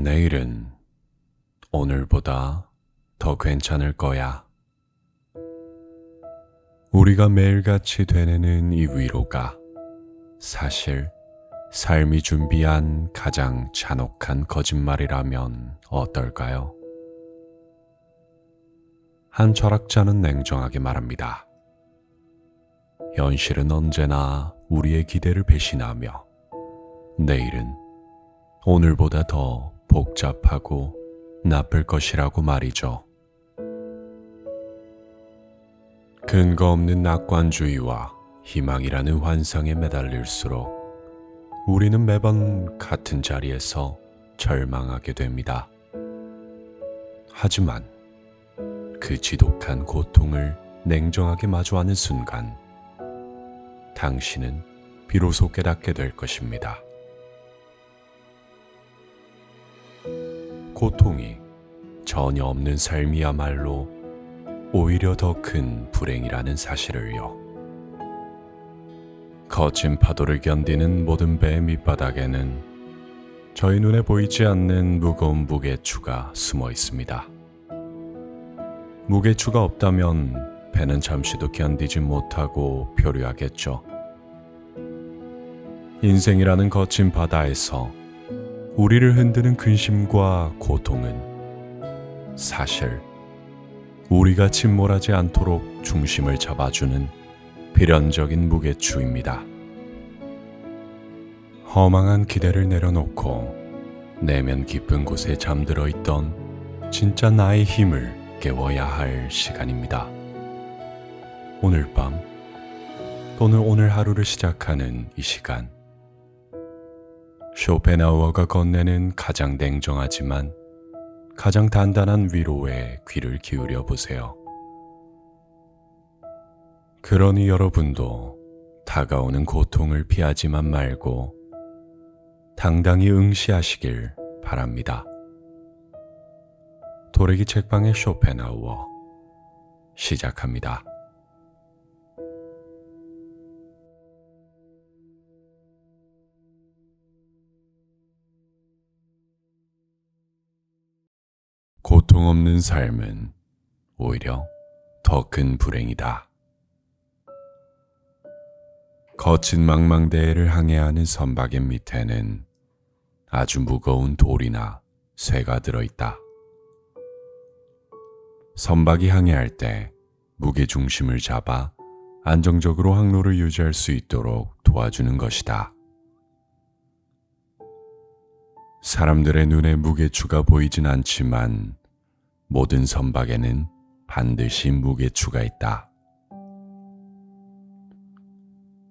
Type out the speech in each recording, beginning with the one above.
내일은 오늘보다 더 괜찮을 거야. 우리가 매일같이 되뇌는 이 위로가 사실 삶이 준비한 가장 잔혹한 거짓말이라면 어떨까요? 한 철학자는 냉정하게 말합니다. 현실은 언제나 우리의 기대를 배신하며 내일은 오늘보다 더 복잡하고 나쁠 것이라고 말이죠. 근거 없는 낙관주의와 희망이라는 환상에 매달릴수록 우리는 매번 같은 자리에서 절망하게 됩니다. 하지만 그 지독한 고통을 냉정하게 마주하는 순간 당신은 비로소 깨닫게 될 것입니다. 고통이 전혀 없는 삶이야말로 오히려 더 큰 불행이라는 사실을요. 거친 파도를 견디는 모든 배의 밑바닥에는 저희 눈에 보이지 않는 무거운 무게추가 숨어 있습니다. 무게추가 없다면 배는 잠시도 견디지 못하고 표류하겠죠. 인생이라는 거친 바다에서 우리를 흔드는 근심과 고통은 사실 우리가 침몰하지 않도록 중심을 잡아주는 필연적인 무게추입니다. 허망한 기대를 내려놓고 내면 깊은 곳에 잠들어 있던 진짜 나의 힘을 깨워야 할 시간입니다. 오늘 밤 또는 오늘 하루를 시작하는 이 시간, 쇼펜하우어가 건네는 가장 냉정하지만 가장 단단한 위로에 귀를 기울여 보세요. 그러니 여러분도 다가오는 고통을 피하지만 말고 당당히 응시하시길 바랍니다. 도래기 책방의 쇼펜하우어 시작합니다. 고통 없는 삶은 오히려 더 큰 불행이다. 거친 망망대해를 항해하는 선박의 밑에는 아주 무거운 돌이나 쇠가 들어있다. 선박이 항해할 때 무게중심을 잡아 안정적으로 항로를 유지할 수 있도록 도와주는 것이다. 사람들의 눈에 무게추가 보이진 않지만 모든 선박에는 반드시 무게추가 있다.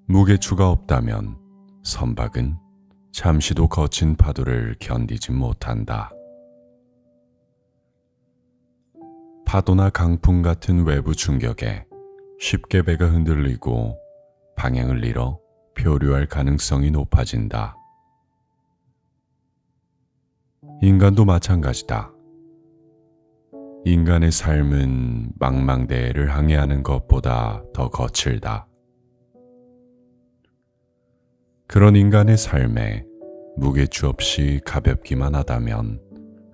무게추가 없다면 선박은 잠시도 거친 파도를 견디지 못한다. 파도나 강풍 같은 외부 충격에 쉽게 배가 흔들리고 방향을 잃어 표류할 가능성이 높아진다. 인간도 마찬가지다. 인간의 삶은 망망대해를 항해하는 것보다 더 거칠다. 그런 인간의 삶에 무게추 없이 가볍기만 하다면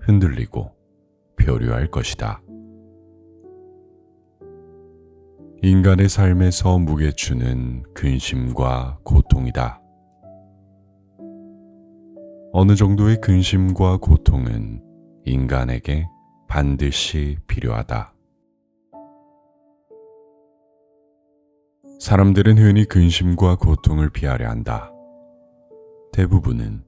흔들리고 표류할 것이다. 인간의 삶에서 무게추는 근심과 고통이다. 어느 정도의 근심과 고통은 인간에게 반드시 필요하다. 사람들은 흔히 근심과 고통을 피하려 한다. 대부분은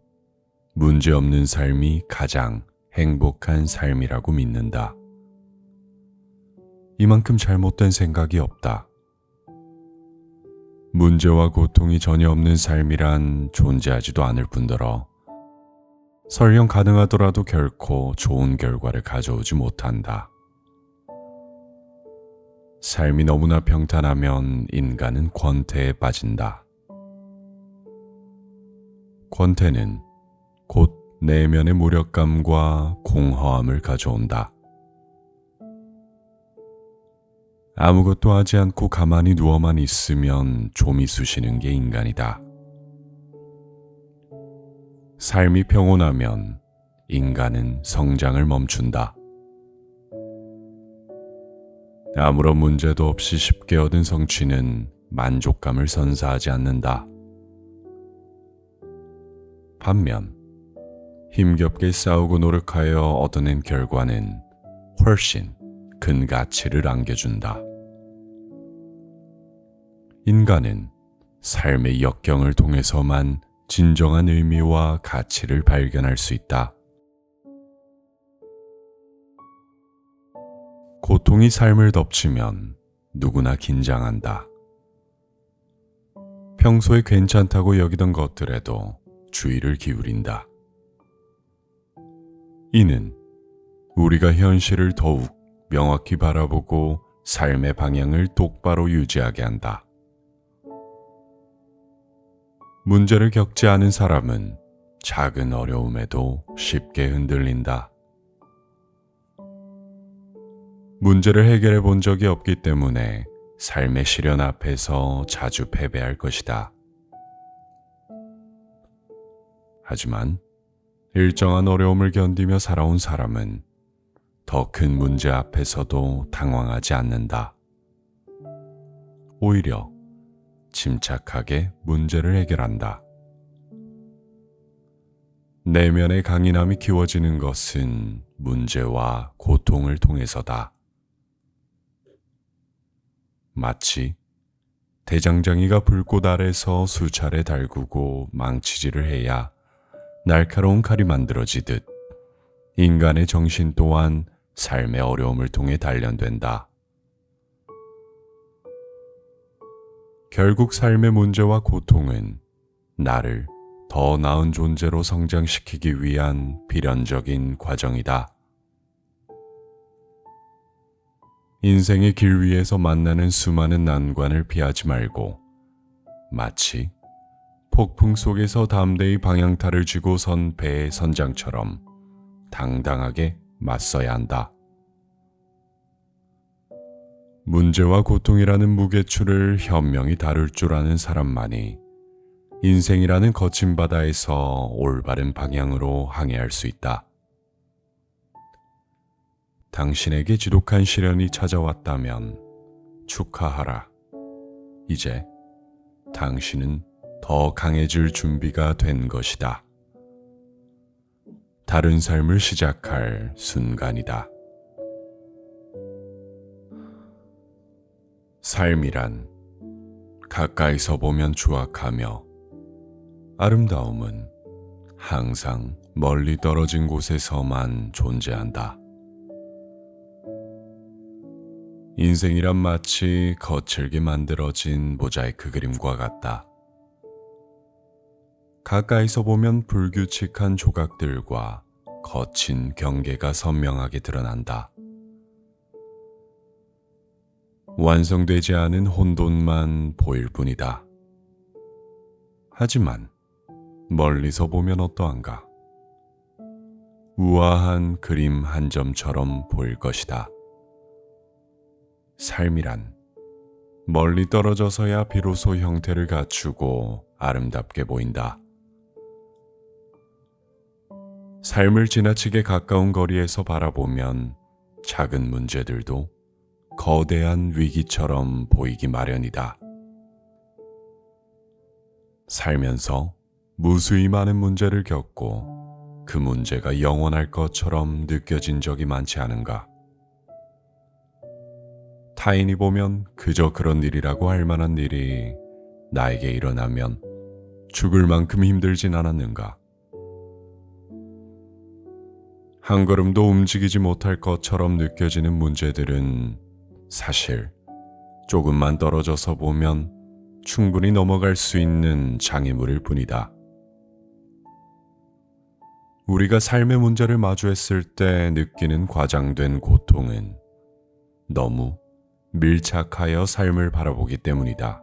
문제없는 삶이 가장 행복한 삶이라고 믿는다. 이만큼 잘못된 생각이 없다. 문제와 고통이 전혀 없는 삶이란 존재하지도 않을 뿐더러 설령 가능하더라도 결코 좋은 결과를 가져오지 못한다. 삶이 너무나 평탄하면 인간은 권태에 빠진다. 권태는 곧 내면의 무력감과 공허함을 가져온다. 아무것도 하지 않고 가만히 누워만 있으면 좀이 쑤시는 게 인간이다. 삶이 평온하면 인간은 성장을 멈춘다. 아무런 문제도 없이 쉽게 얻은 성취는 만족감을 선사하지 않는다. 반면 힘겹게 싸우고 노력하여 얻어낸 결과는 훨씬 큰 가치를 안겨준다. 인간은 삶의 역경을 통해서만 진정한 의미와 가치를 발견할 수 있다. 고통이 삶을 덮치면 누구나 긴장한다. 평소에 괜찮다고 여기던 것들에도 주의를 기울인다. 이는 우리가 현실을 더욱 명확히 바라보고 삶의 방향을 똑바로 유지하게 한다. 문제를 겪지 않은 사람은 작은 어려움에도 쉽게 흔들린다. 문제를 해결해 본 적이 없기 때문에 삶의 시련 앞에서 자주 패배할 것이다. 하지만 일정한 어려움을 견디며 살아온 사람은 더 큰 문제 앞에서도 당황하지 않는다. 오히려 침착하게 문제를 해결한다. 내면의 강인함이 키워지는 것은 문제와 고통을 통해서다. 마치 대장장이가 불꽃 아래서 수차례 달구고 망치질을 해야 날카로운 칼이 만들어지듯 인간의 정신 또한 삶의 어려움을 통해 단련된다. 결국 삶의 문제와 고통은 나를 더 나은 존재로 성장시키기 위한 필연적인 과정이다. 인생의 길 위에서 만나는 수많은 난관을 피하지 말고 마치 폭풍 속에서 담대히 방향타를 쥐고 선 배의 선장처럼 당당하게 맞서야 한다. 문제와 고통이라는 무게추를 현명히 다룰 줄 아는 사람만이 인생이라는 거친 바다에서 올바른 방향으로 항해할 수 있다. 당신에게 지독한 시련이 찾아왔다면 축하하라. 이제 당신은 더 강해질 준비가 된 것이다. 다른 삶을 시작할 순간이다. 삶이란 가까이서 보면 추악하며 아름다움은 항상 멀리 떨어진 곳에서만 존재한다. 인생이란 마치 거칠게 만들어진 모자이크 그림과 같다. 가까이서 보면 불규칙한 조각들과 거친 경계가 선명하게 드러난다. 완성되지 않은 혼돈만 보일 뿐이다. 하지만 멀리서 보면 어떠한가? 우아한 그림 한 점처럼 보일 것이다. 삶이란 멀리 떨어져서야 비로소 형태를 갖추고 아름답게 보인다. 삶을 지나치게 가까운 거리에서 바라보면 작은 문제들도 거대한 위기처럼 보이기 마련이다. 살면서 무수히 많은 문제를 겪고 그 문제가 영원할 것처럼 느껴진 적이 많지 않은가? 타인이 보면 그저 그런 일이라고 할 만한 일이 나에게 일어나면 죽을 만큼 힘들진 않았는가? 한 걸음도 움직이지 못할 것처럼 느껴지는 문제들은 사실 조금만 떨어져서 보면 충분히 넘어갈 수 있는 장애물일 뿐이다. 우리가 삶의 문제를 마주했을 때 느끼는 과장된 고통은 너무 밀착하여 삶을 바라보기 때문이다.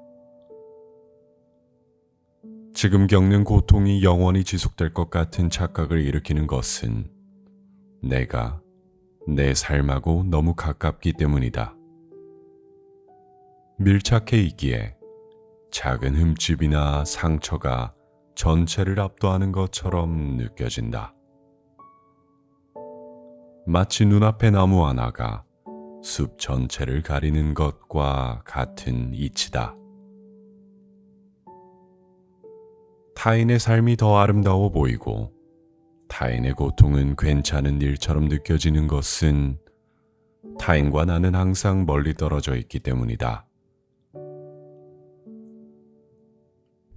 지금 겪는 고통이 영원히 지속될 것 같은 착각을 일으키는 것은 내가 내 삶하고 너무 가깝기 때문이다. 밀착해 있기에 작은 흠집이나 상처가 전체를 압도하는 것처럼 느껴진다. 마치 눈앞의 나무 하나가 숲 전체를 가리는 것과 같은 이치다. 타인의 삶이 더 아름다워 보이고 타인의 고통은 괜찮은 일처럼 느껴지는 것은 타인과 나는 항상 멀리 떨어져 있기 때문이다.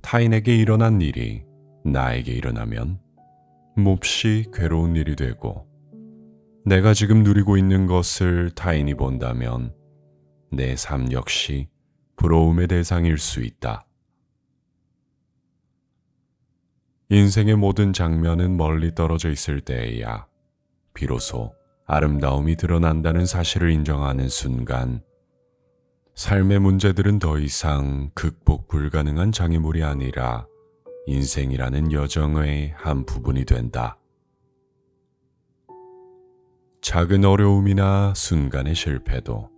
타인에게 일어난 일이 나에게 일어나면 몹시 괴로운 일이 되고, 내가 지금 누리고 있는 것을 타인이 본다면 내 삶 역시 부러움의 대상일 수 있다. 인생의 모든 장면은 멀리 떨어져 있을 때에야 비로소 아름다움이 드러난다는 사실을 인정하는 순간, 삶의 문제들은 더 이상 극복 불가능한 장애물이 아니라 인생이라는 여정의 한 부분이 된다. 작은 어려움이나 순간의 실패도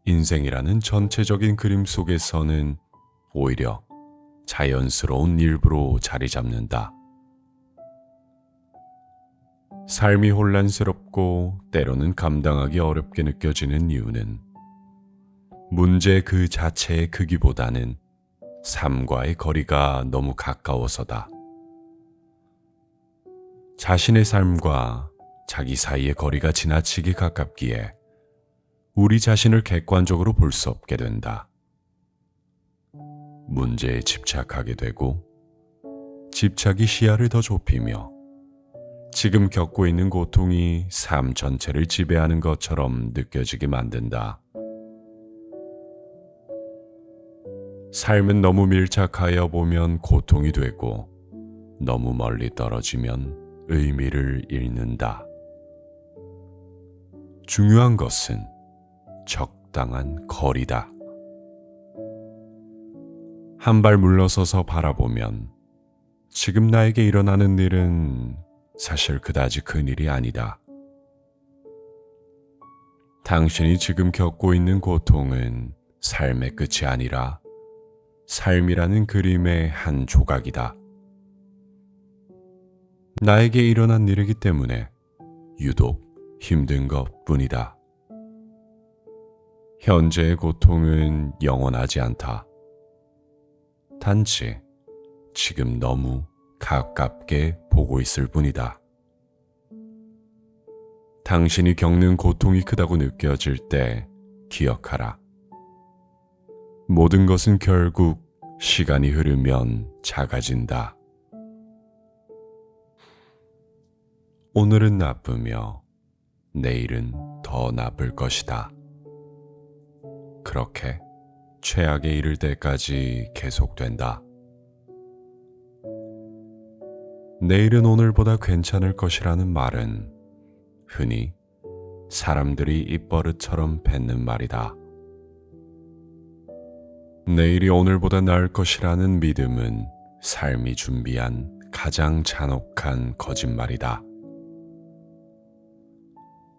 인생이라는 전체적인 그림 속에서는 오히려 자연스러운 일부로 자리 잡는다. 삶이 혼란스럽고 때로는 감당하기 어렵게 느껴지는 이유는 문제 그 자체의 크기보다는 삶과의 거리가 너무 가까워서다. 자신의 삶과 자기 사이의 거리가 지나치게 가깝기에 우리 자신을 객관적으로 볼 수 없게 된다. 문제에 집착하게 되고 집착이 시야를 더 좁히며 지금 겪고 있는 고통이 삶 전체를 지배하는 것처럼 느껴지게 만든다. 삶은 너무 밀착하여 보면 고통이 되고 너무 멀리 떨어지면 의미를 잃는다. 중요한 것은 적당한 거리다. 한 발 물러서서 바라보면 지금 나에게 일어나는 일은 사실 그다지 큰 일이 아니다. 당신이 지금 겪고 있는 고통은 삶의 끝이 아니라 삶이라는 그림의 한 조각이다. 나에게 일어난 일이기 때문에 유독 힘든 것 뿐이다. 현재의 고통은 영원하지 않다. 단지 지금 너무 가깝게 보고 있을 뿐이다. 당신이 겪는 고통이 크다고 느껴질 때 기억하라. 모든 것은 결국 시간이 흐르면 작아진다. 오늘은 나쁘며 내일은 더 나쁠 것이다. 그렇게 최악에 이를 때까지 계속된다. 내일은 오늘보다 괜찮을 것이라는 말은 흔히 사람들이 입버릇처럼 뱉는 말이다. 내일이 오늘보다 나을 것이라는 믿음은 삶이 준비한 가장 잔혹한 거짓말이다.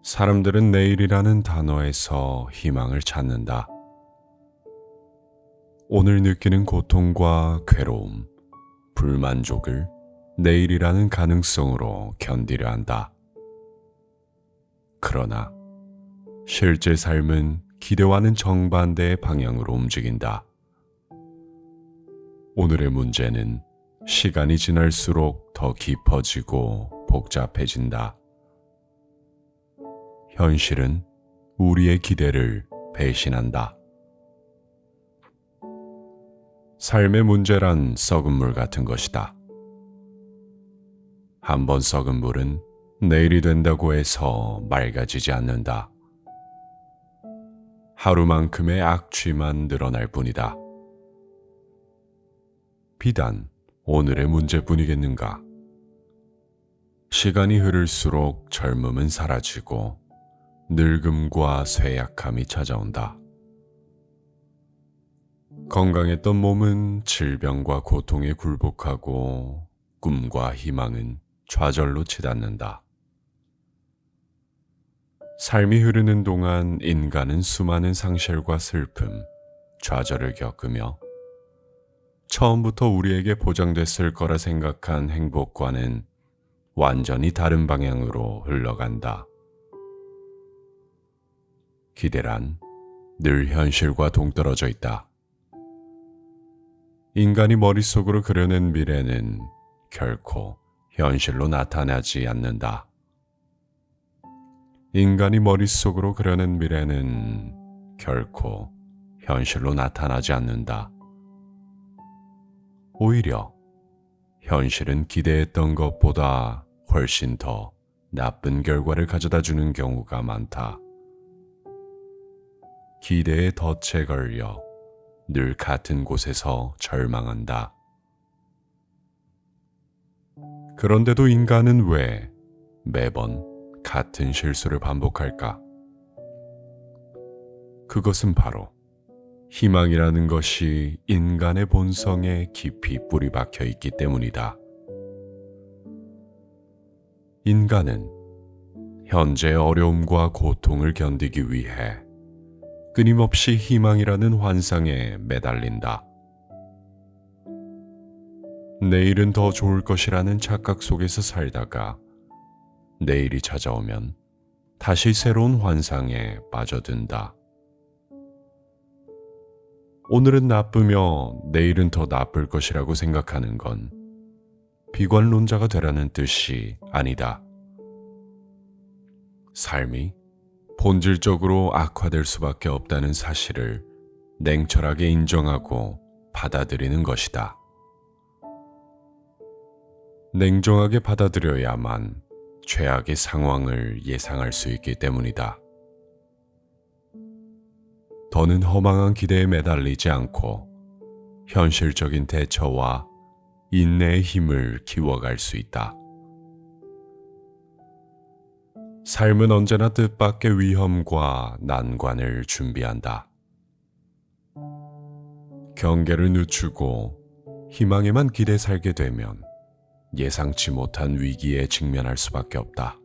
사람들은 내일이라는 단어에서 희망을 찾는다. 오늘 느끼는 고통과 괴로움, 불만족을 내일이라는 가능성으로 견디려 한다. 그러나 실제 삶은 기대와는 정반대의 방향으로 움직인다. 오늘의 문제는 시간이 지날수록 더 깊어지고 복잡해진다. 현실은 우리의 기대를 배신한다. 삶의 문제란 썩은 물 같은 것이다. 한번 썩은 물은 내일이 된다고 해서 맑아지지 않는다. 하루만큼의 악취만 늘어날 뿐이다. 비단 오늘의 문제뿐이겠는가? 시간이 흐를수록 젊음은 사라지고 늙음과 쇠약함이 찾아온다. 건강했던 몸은 질병과 고통에 굴복하고 꿈과 희망은 좌절로 치닫는다. 삶이 흐르는 동안 인간은 수많은 상실과 슬픔, 좌절을 겪으며 처음부터 우리에게 보장됐을 거라 생각한 행복과는 완전히 다른 방향으로 흘러간다. 기대란 늘 현실과 동떨어져 있다. 인간이 머릿속으로 그려낸 미래는 결코 현실로 나타나지 않는다. 인간이 머릿속으로 그려낸 미래는 결코 현실로 나타나지 않는다. 오히려 현실은 기대했던 것보다 훨씬 더 나쁜 결과를 가져다 주는 경우가 많다. 기대에 덫에 걸려 늘 같은 곳에서 절망한다. 그런데도 인간은 왜 매번 같은 실수를 반복할까? 그것은 바로 희망이라는 것이 인간의 본성에 깊이 뿌리 박혀 있기 때문이다. 인간은 현재의 어려움과 고통을 견디기 위해 끊임없이 희망이라는 환상에 매달린다. 내일은 더 좋을 것이라는 착각 속에서 살다가 내일이 찾아오면 다시 새로운 환상에 빠져든다. 오늘은 나쁘며 내일은 더 나쁠 것이라고 생각하는 건 비관론자가 되라는 뜻이 아니다. 삶이 본질적으로 악화될 수밖에 없다는 사실을 냉철하게 인정하고 받아들이는 것이다. 냉정하게 받아들여야만 최악의 상황을 예상할 수 있기 때문이다. 더는 허망한 기대에 매달리지 않고 현실적인 대처와 인내의 힘을 키워갈 수 있다. 삶은 언제나 뜻밖의 위험과 난관을 준비한다. 경계를 늦추고 희망에만 기대 살게 되면 예상치 못한 위기에 직면할 수밖에 없다.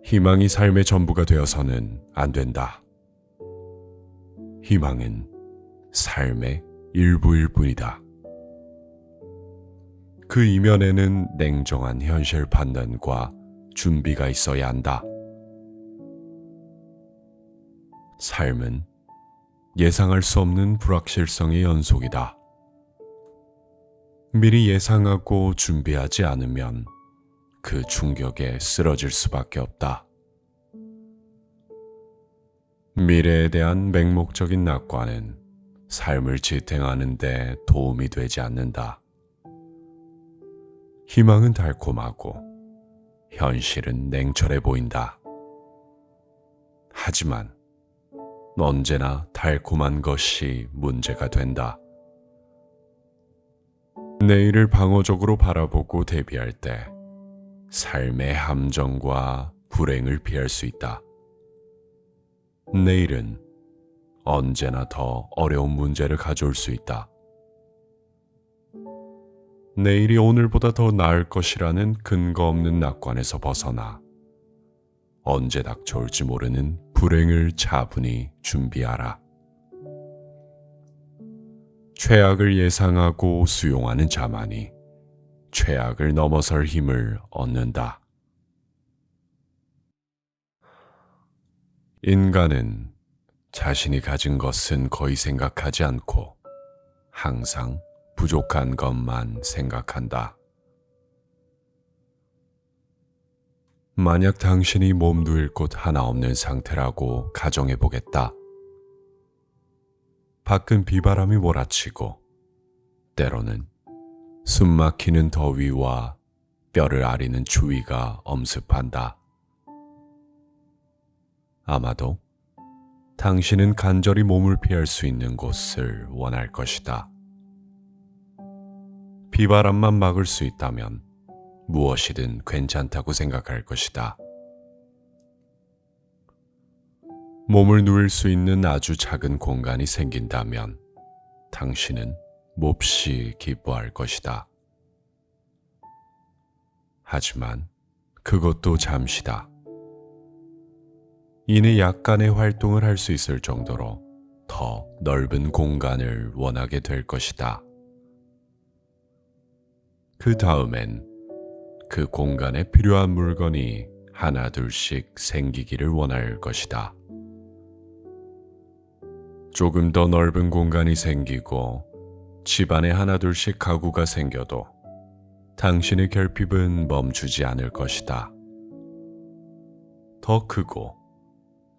희망이 삶의 전부가 되어서는 안 된다. 희망은 삶의 일부일 뿐이다. 그 이면에는 냉정한 현실 판단과 준비가 있어야 한다. 삶은 예상할 수 없는 불확실성의 연속이다. 미리 예상하고 준비하지 않으면 그 충격에 쓰러질 수밖에 없다. 미래에 대한 맹목적인 낙관은 삶을 지탱하는 데 도움이 되지 않는다. 희망은 달콤하고 현실은 냉철해 보인다. 하지만 언제나 달콤한 것이 문제가 된다. 내일을 방어적으로 바라보고 대비할 때 삶의 함정과 불행을 피할 수 있다. 내일은 언제나 더 어려운 문제를 가져올 수 있다. 내일이 오늘보다 더 나을 것이라는 근거 없는 낙관에서 벗어나 언제 닥쳐올지 모르는 불행을 차분히 준비하라. 최악을 예상하고 수용하는 자만이 최악을 넘어설 힘을 얻는다. 인간은 자신이 가진 것은 거의 생각하지 않고 항상 부족한 것만 생각한다. 만약 당신이 몸도 잃 곳 하나 없는 상태라고 가정해 보겠다. 밖은 비바람이 몰아치고 때로는 숨 막히는 더위와 뼈를 아리는 추위가 엄습한다. 아마도 당신은 간절히 몸을 피할 수 있는 곳을 원할 것이다. 비바람만 막을 수 있다면 무엇이든 괜찮다고 생각할 것이다. 몸을 누일 수 있는 아주 작은 공간이 생긴다면 당신은 몹시 기뻐할 것이다. 하지만 그것도 잠시다. 이내 약간의 활동을 할 수 있을 정도로 더 넓은 공간을 원하게 될 것이다. 그 다음엔 그 공간에 필요한 물건이 하나둘씩 생기기를 원할 것이다. 조금 더 넓은 공간이 생기고 집안에 하나둘씩 가구가 생겨도 당신의 결핍은 멈추지 않을 것이다. 더 크고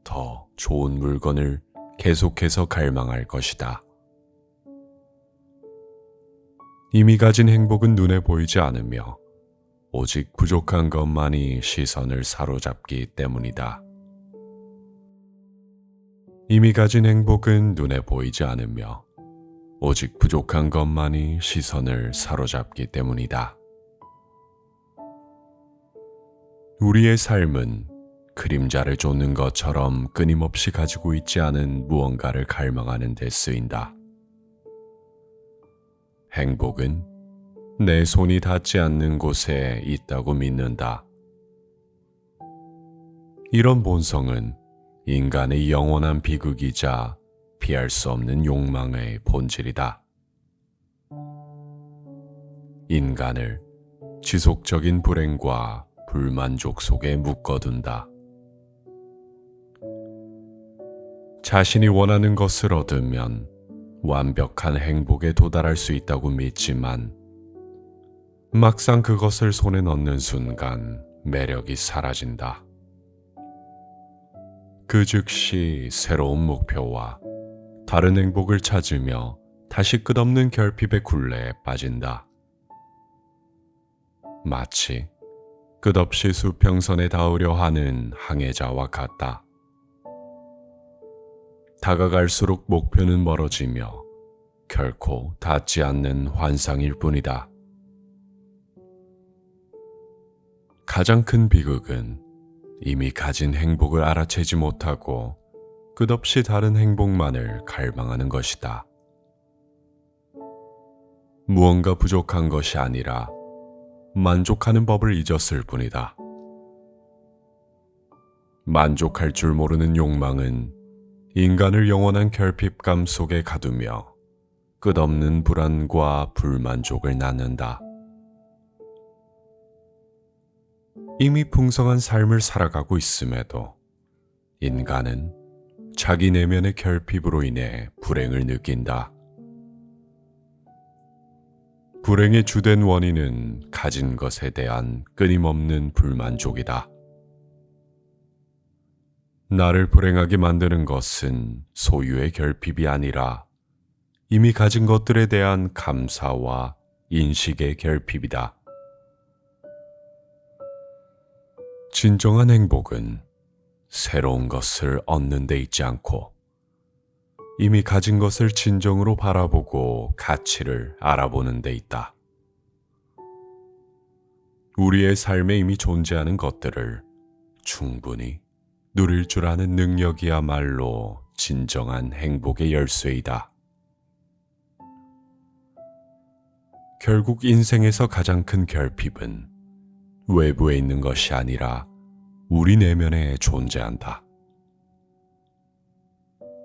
더 좋은 물건을 계속해서 갈망할 것이다. 이미 가진 행복은 눈에 보이지 않으며 오직 부족한 것만이 시선을 사로잡기 때문이다. 이미 가진 행복은 눈에 보이지 않으며 오직 부족한 것만이 시선을 사로잡기 때문이다. 우리의 삶은 그림자를 쫓는 것처럼 끊임없이 가지고 있지 않은 무언가를 갈망하는 데 쓰인다. 행복은 내 손이 닿지 않는 곳에 있다고 믿는다. 이런 본성은 인간의 영원한 비극이자 피할 수 없는 욕망의 본질이다. 인간을 지속적인 불행과 불만족 속에 묶어둔다. 자신이 원하는 것을 얻으면 완벽한 행복에 도달할 수 있다고 믿지만 막상 그것을 손에 넣는 순간 매력이 사라진다. 그 즉시 새로운 목표와 다른 행복을 찾으며 다시 끝없는 결핍의 굴레에 빠진다. 마치 끝없이 수평선에 닿으려 하는 항해자와 같다. 다가갈수록 목표는 멀어지며 결코 닿지 않는 환상일 뿐이다. 가장 큰 비극은 이미 가진 행복을 알아채지 못하고 끝없이 다른 행복만을 갈망하는 것이다. 무언가 부족한 것이 아니라 만족하는 법을 잊었을 뿐이다. 만족할 줄 모르는 욕망은 인간을 영원한 결핍감 속에 가두며 끝없는 불안과 불만족을 낳는다. 이미 풍성한 삶을 살아가고 있음에도 인간은 자기 내면의 결핍으로 인해 불행을 느낀다. 불행의 주된 원인은 가진 것에 대한 끊임없는 불만족이다. 나를 불행하게 만드는 것은 소유의 결핍이 아니라 이미 가진 것들에 대한 감사와 인식의 결핍이다. 진정한 행복은 새로운 것을 얻는 데 있지 않고 이미 가진 것을 진정으로 바라보고 가치를 알아보는 데 있다. 우리의 삶에 이미 존재하는 것들을 충분히 누릴 줄 아는 능력이야말로 진정한 행복의 열쇠이다. 결국 인생에서 가장 큰 결핍은 외부에 있는 것이 아니라 우리 내면에 존재한다.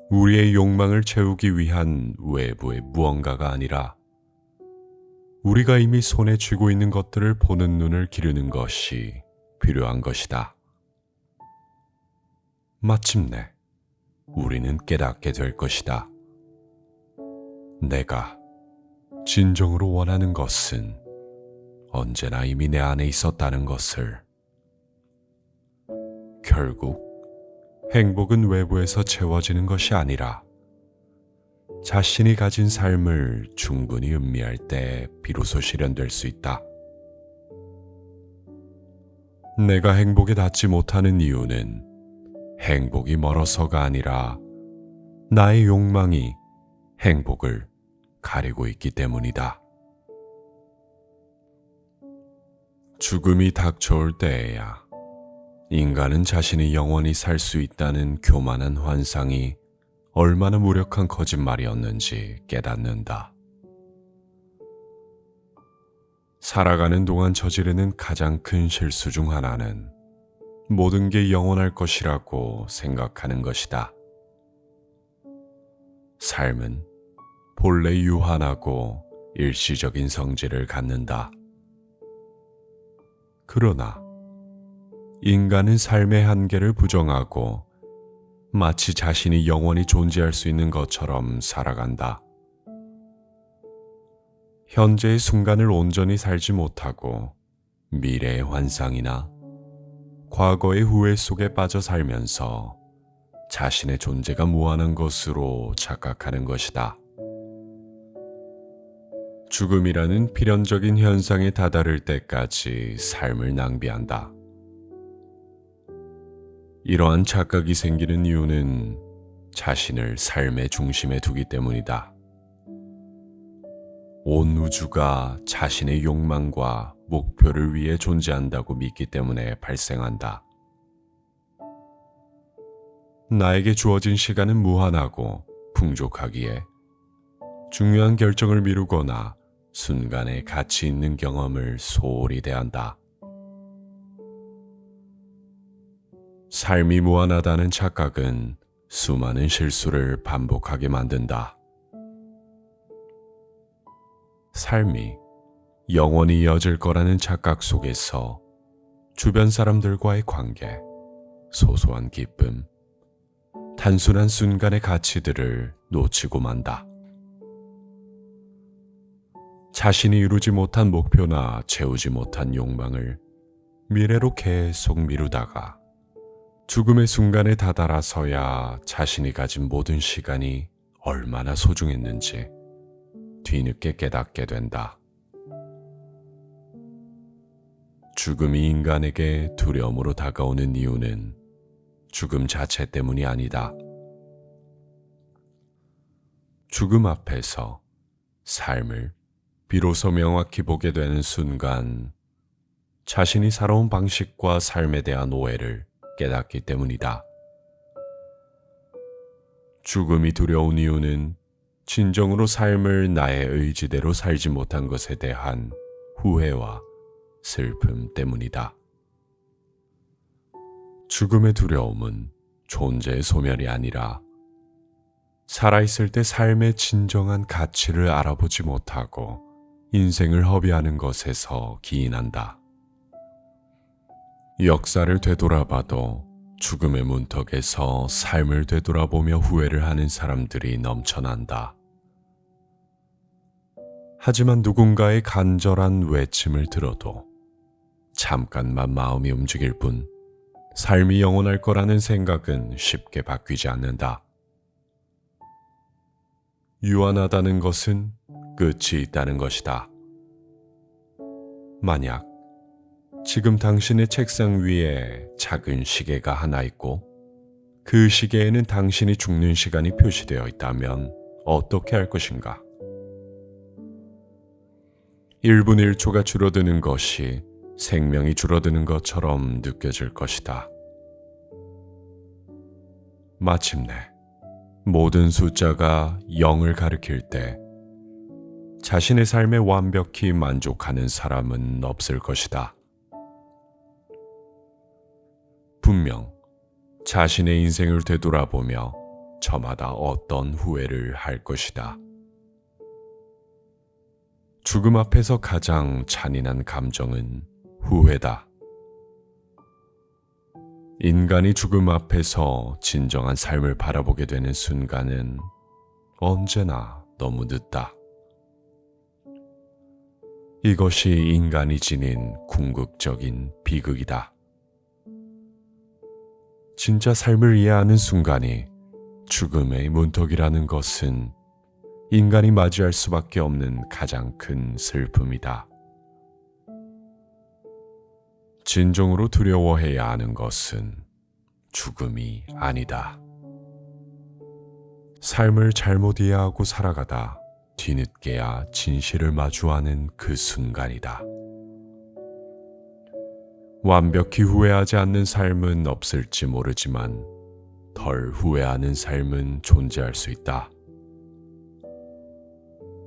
우리의 욕망을 채우기 위한 외부의 무언가가 아니라 우리가 이미 손에 쥐고 있는 것들을 보는 눈을 기르는 것이 필요한 것이다. 마침내 우리는 깨닫게 될 것이다. 내가 진정으로 원하는 것은 언제나 이미 내 안에 있었다는 것을. 결국 행복은 외부에서 채워지는 것이 아니라 자신이 가진 삶을 충분히 음미할 때 비로소 실현될 수 있다. 내가 행복에 닿지 못하는 이유는 행복이 멀어서가 아니라 나의 욕망이 행복을 가리고 있기 때문이다. 죽음이 닥쳐올 때에야 인간은 자신이 영원히 살 수 있다는 교만한 환상이 얼마나 무력한 거짓말이었는지 깨닫는다. 살아가는 동안 저지르는 가장 큰 실수 중 하나는 모든 게 영원할 것이라고 생각하는 것이다. 삶은 본래 유한하고 일시적인 성질을 갖는다. 그러나 인간은 삶의 한계를 부정하고 마치 자신이 영원히 존재할 수 있는 것처럼 살아간다. 현재의 순간을 온전히 살지 못하고 미래의 환상이나 과거의 후회 속에 빠져 살면서 자신의 존재가 무한한 것으로 착각하는 것이다. 죽음이라는 필연적인 현상에 다다를 때까지 삶을 낭비한다. 이러한 착각이 생기는 이유는 자신을 삶의 중심에 두기 때문이다. 온 우주가 자신의 욕망과 목표를 위해 존재한다고 믿기 때문에 발생한다. 나에게 주어진 시간은 무한하고 풍족하기에 중요한 결정을 미루거나 순간에 가치 있는 경험을 소홀히 대한다. 삶이 무한하다는 착각은 수많은 실수를 반복하게 만든다. 삶이 영원히 이어질 거라는 착각 속에서 주변 사람들과의 관계, 소소한 기쁨, 단순한 순간의 가치들을 놓치고 만다. 자신이 이루지 못한 목표나 채우지 못한 욕망을 미래로 계속 미루다가 죽음의 순간에 다다라서야 자신이 가진 모든 시간이 얼마나 소중했는지 뒤늦게 깨닫게 된다. 죽음이 인간에게 두려움으로 다가오는 이유는 죽음 자체 때문이 아니다. 죽음 앞에서 삶을 비로소 명확히 보게 되는 순간 자신이 살아온 방식과 삶에 대한 오해를 깨닫기 때문이다. 죽음이 두려운 이유는 진정으로 삶을 나의 의지대로 살지 못한 것에 대한 후회와 슬픔 때문이다. 죽음의 두려움은 존재의 소멸이 아니라 살아있을 때 삶의 진정한 가치를 알아보지 못하고 인생을 허비하는 것에서 기인한다. 역사를 되돌아봐도 죽음의 문턱에서 삶을 되돌아보며 후회를 하는 사람들이 넘쳐난다. 하지만 누군가의 간절한 외침을 들어도 잠깐만 마음이 움직일 뿐 삶이 영원할 거라는 생각은 쉽게 바뀌지 않는다. 유한하다는 것은 끝이 있다는 것이다. 만약 지금 당신의 책상 위에 작은 시계가 하나 있고 그 시계에는 당신이 죽는 시간이 표시되어 있다면 어떻게 할 것인가? 1분 1초가 줄어드는 것이 생명이 줄어드는 것처럼 느껴질 것이다. 마침내 모든 숫자가 0을 가리킬 때 자신의 삶에 완벽히 만족하는 사람은 없을 것이다. 분명 자신의 인생을 되돌아보며 저마다 어떤 후회를 할 것이다. 죽음 앞에서 가장 잔인한 감정은 후회다. 인간이 죽음 앞에서 진정한 삶을 바라보게 되는 순간은 언제나 너무 늦다. 이것이 인간이 지닌 궁극적인 비극이다. 진짜 삶을 이해하는 순간이 죽음의 문턱이라는 것은 인간이 맞이할 수밖에 없는 가장 큰 슬픔이다. 진정으로 두려워해야 하는 것은 죽음이 아니다. 삶을 잘못 이해하고 살아가다 뒤늦게야 진실을 마주하는 그 순간이다. 완벽히 후회하지 않는 삶은 없을지 모르지만 덜 후회하는 삶은 존재할 수 있다.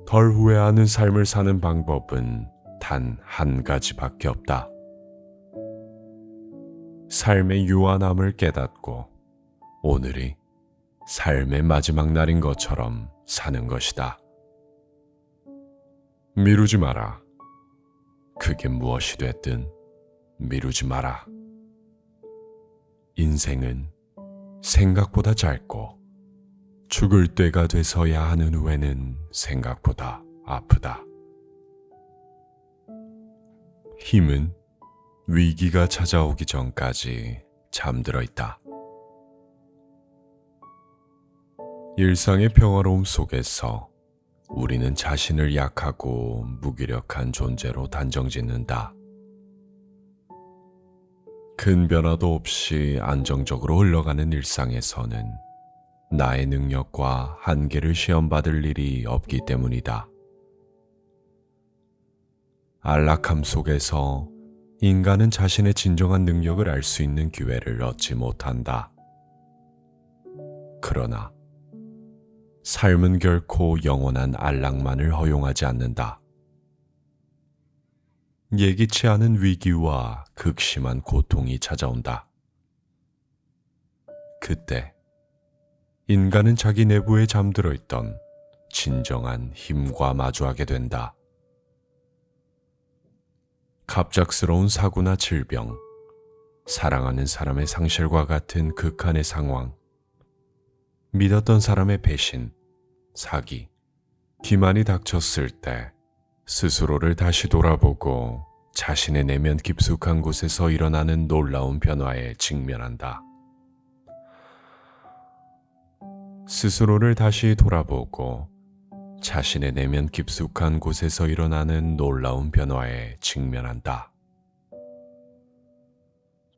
덜 후회하는 삶을 사는 방법은 단 한 가지밖에 없다. 삶의 유한함을 깨닫고 오늘이 삶의 마지막 날인 것처럼 사는 것이다. 미루지 마라. 그게 무엇이 됐든 미루지 마라. 인생은 생각보다 짧고 죽을 때가 돼서야 하는 후에는 생각보다 아프다. 힘은 위기가 찾아오기 전까지 잠들어 있다. 일상의 평화로움 속에서 우리는 자신을 약하고 무기력한 존재로 단정짓는다. 큰 변화도 없이 안정적으로 흘러가는 일상에서는 나의 능력과 한계를 시험받을 일이 없기 때문이다. 안락함 속에서 인간은 자신의 진정한 능력을 알 수 있는 기회를 얻지 못한다. 그러나 삶은 결코 영원한 안락만을 허용하지 않는다. 예기치 않은 위기와 극심한 고통이 찾아온다. 그때 인간은 자기 내부에 잠들어 있던 진정한 힘과 마주하게 된다. 갑작스러운 사고나 질병, 사랑하는 사람의 상실과 같은 극한의 상황, 믿었던 사람의 배신, 사기, 기만이 닥쳤을 때 스스로를 다시 돌아보고 자신의 내면 깊숙한 곳에서 일어나는 놀라운 변화에 직면한다. 스스로를 다시 돌아보고 자신의 내면 깊숙한 곳에서 일어나는 놀라운 변화에 직면한다.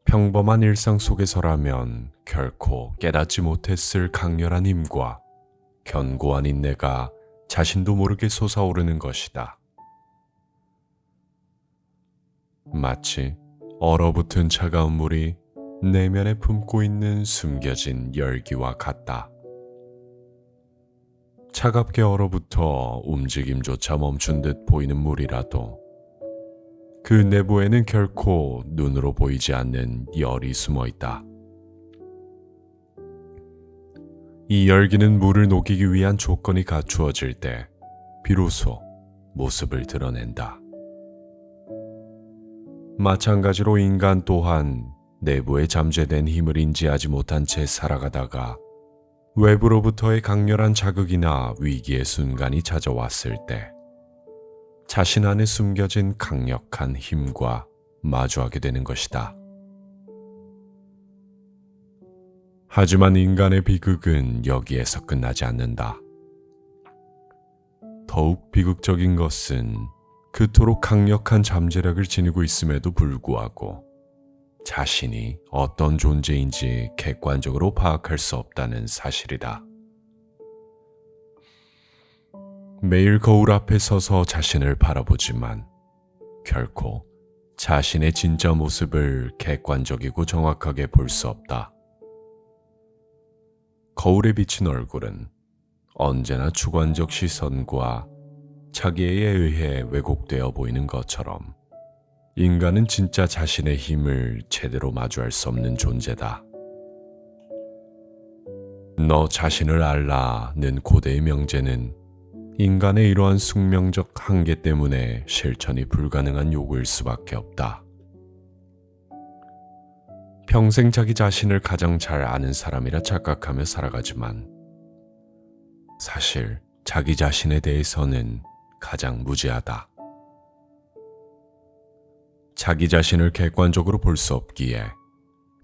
평범한 일상 속에서라면 결코 깨닫지 못했을 강렬한 힘과 견고한 인내가 자신도 모르게 솟아오르는 것이다. 마치 얼어붙은 차가운 물이 내면에 품고 있는 숨겨진 열기와 같다. 차갑게 얼어붙어 움직임조차 멈춘 듯 보이는 물이라도 그 내부에는 결코 눈으로 보이지 않는 열이 숨어 있다. 이 열기는 물을 녹이기 위한 조건이 갖추어질 때 비로소 모습을 드러낸다. 마찬가지로 인간 또한 내부에 잠재된 힘을 인지하지 못한 채 살아가다가 외부로부터의 강렬한 자극이나 위기의 순간이 찾아왔을 때 자신 안에 숨겨진 강력한 힘과 마주하게 되는 것이다. 하지만 인간의 비극은 여기에서 끝나지 않는다. 더욱 비극적인 것은 그토록 강력한 잠재력을 지니고 있음에도 불구하고 자신이 어떤 존재인지 객관적으로 파악할 수 없다는 사실이다. 매일 거울 앞에 서서 자신을 바라보지만 결코 자신의 진짜 모습을 객관적이고 정확하게 볼 수 없다. 거울에 비친 얼굴은 언제나 주관적 시선과 자기에 의해 왜곡되어 보이는 것처럼 인간은 진짜 자신의 힘을 제대로 마주할 수 없는 존재다. 너 자신을 알라는 고대의 명제는 인간의 이러한 숙명적 한계 때문에 실천이 불가능한 요구일 수밖에 없다. 평생 자기 자신을 가장 잘 아는 사람이라 착각하며 살아가지만 사실 자기 자신에 대해서는 가장 무지하다. 자기 자신을 객관적으로 볼 수 없기에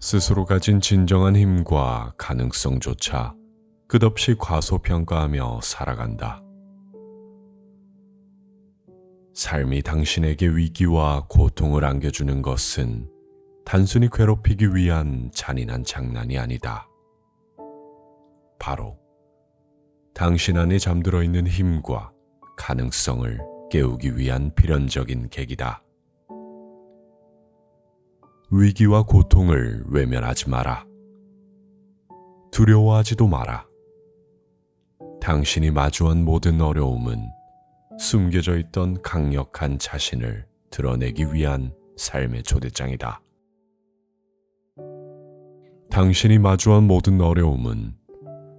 스스로 가진 진정한 힘과 가능성조차 끝없이 과소평가하며 살아간다. 삶이 당신에게 위기와 고통을 안겨주는 것은 단순히 괴롭히기 위한 잔인한 장난이 아니다. 바로 당신 안에 잠들어 있는 힘과 가능성을 깨우기 위한 필연적인 계기다. 위기와 고통을 외면하지 마라. 두려워하지도 마라. 당신이 마주한 모든 어려움은 숨겨져 있던 강력한 자신을 드러내기 위한 삶의 초대장이다. 당신이 마주한 모든 어려움은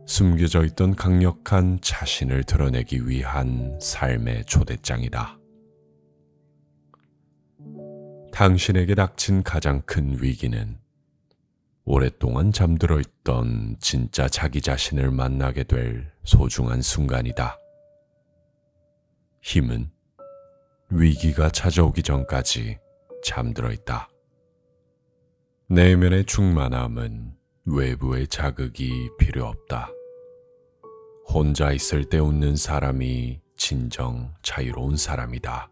숨겨져 있던 강력한 자신을 드러내기 위한 삶의 초대장이다. 당신에게 닥친 가장 큰 위기는 오랫동안 잠들어 있던 진짜 자기 자신을 만나게 될 소중한 순간이다. 힘은 위기가 찾아오기 전까지 잠들어 있다. 내면의 충만함은 외부의 자극이 필요 없다. 혼자 있을 때 웃는 사람이 진정 자유로운 사람이다.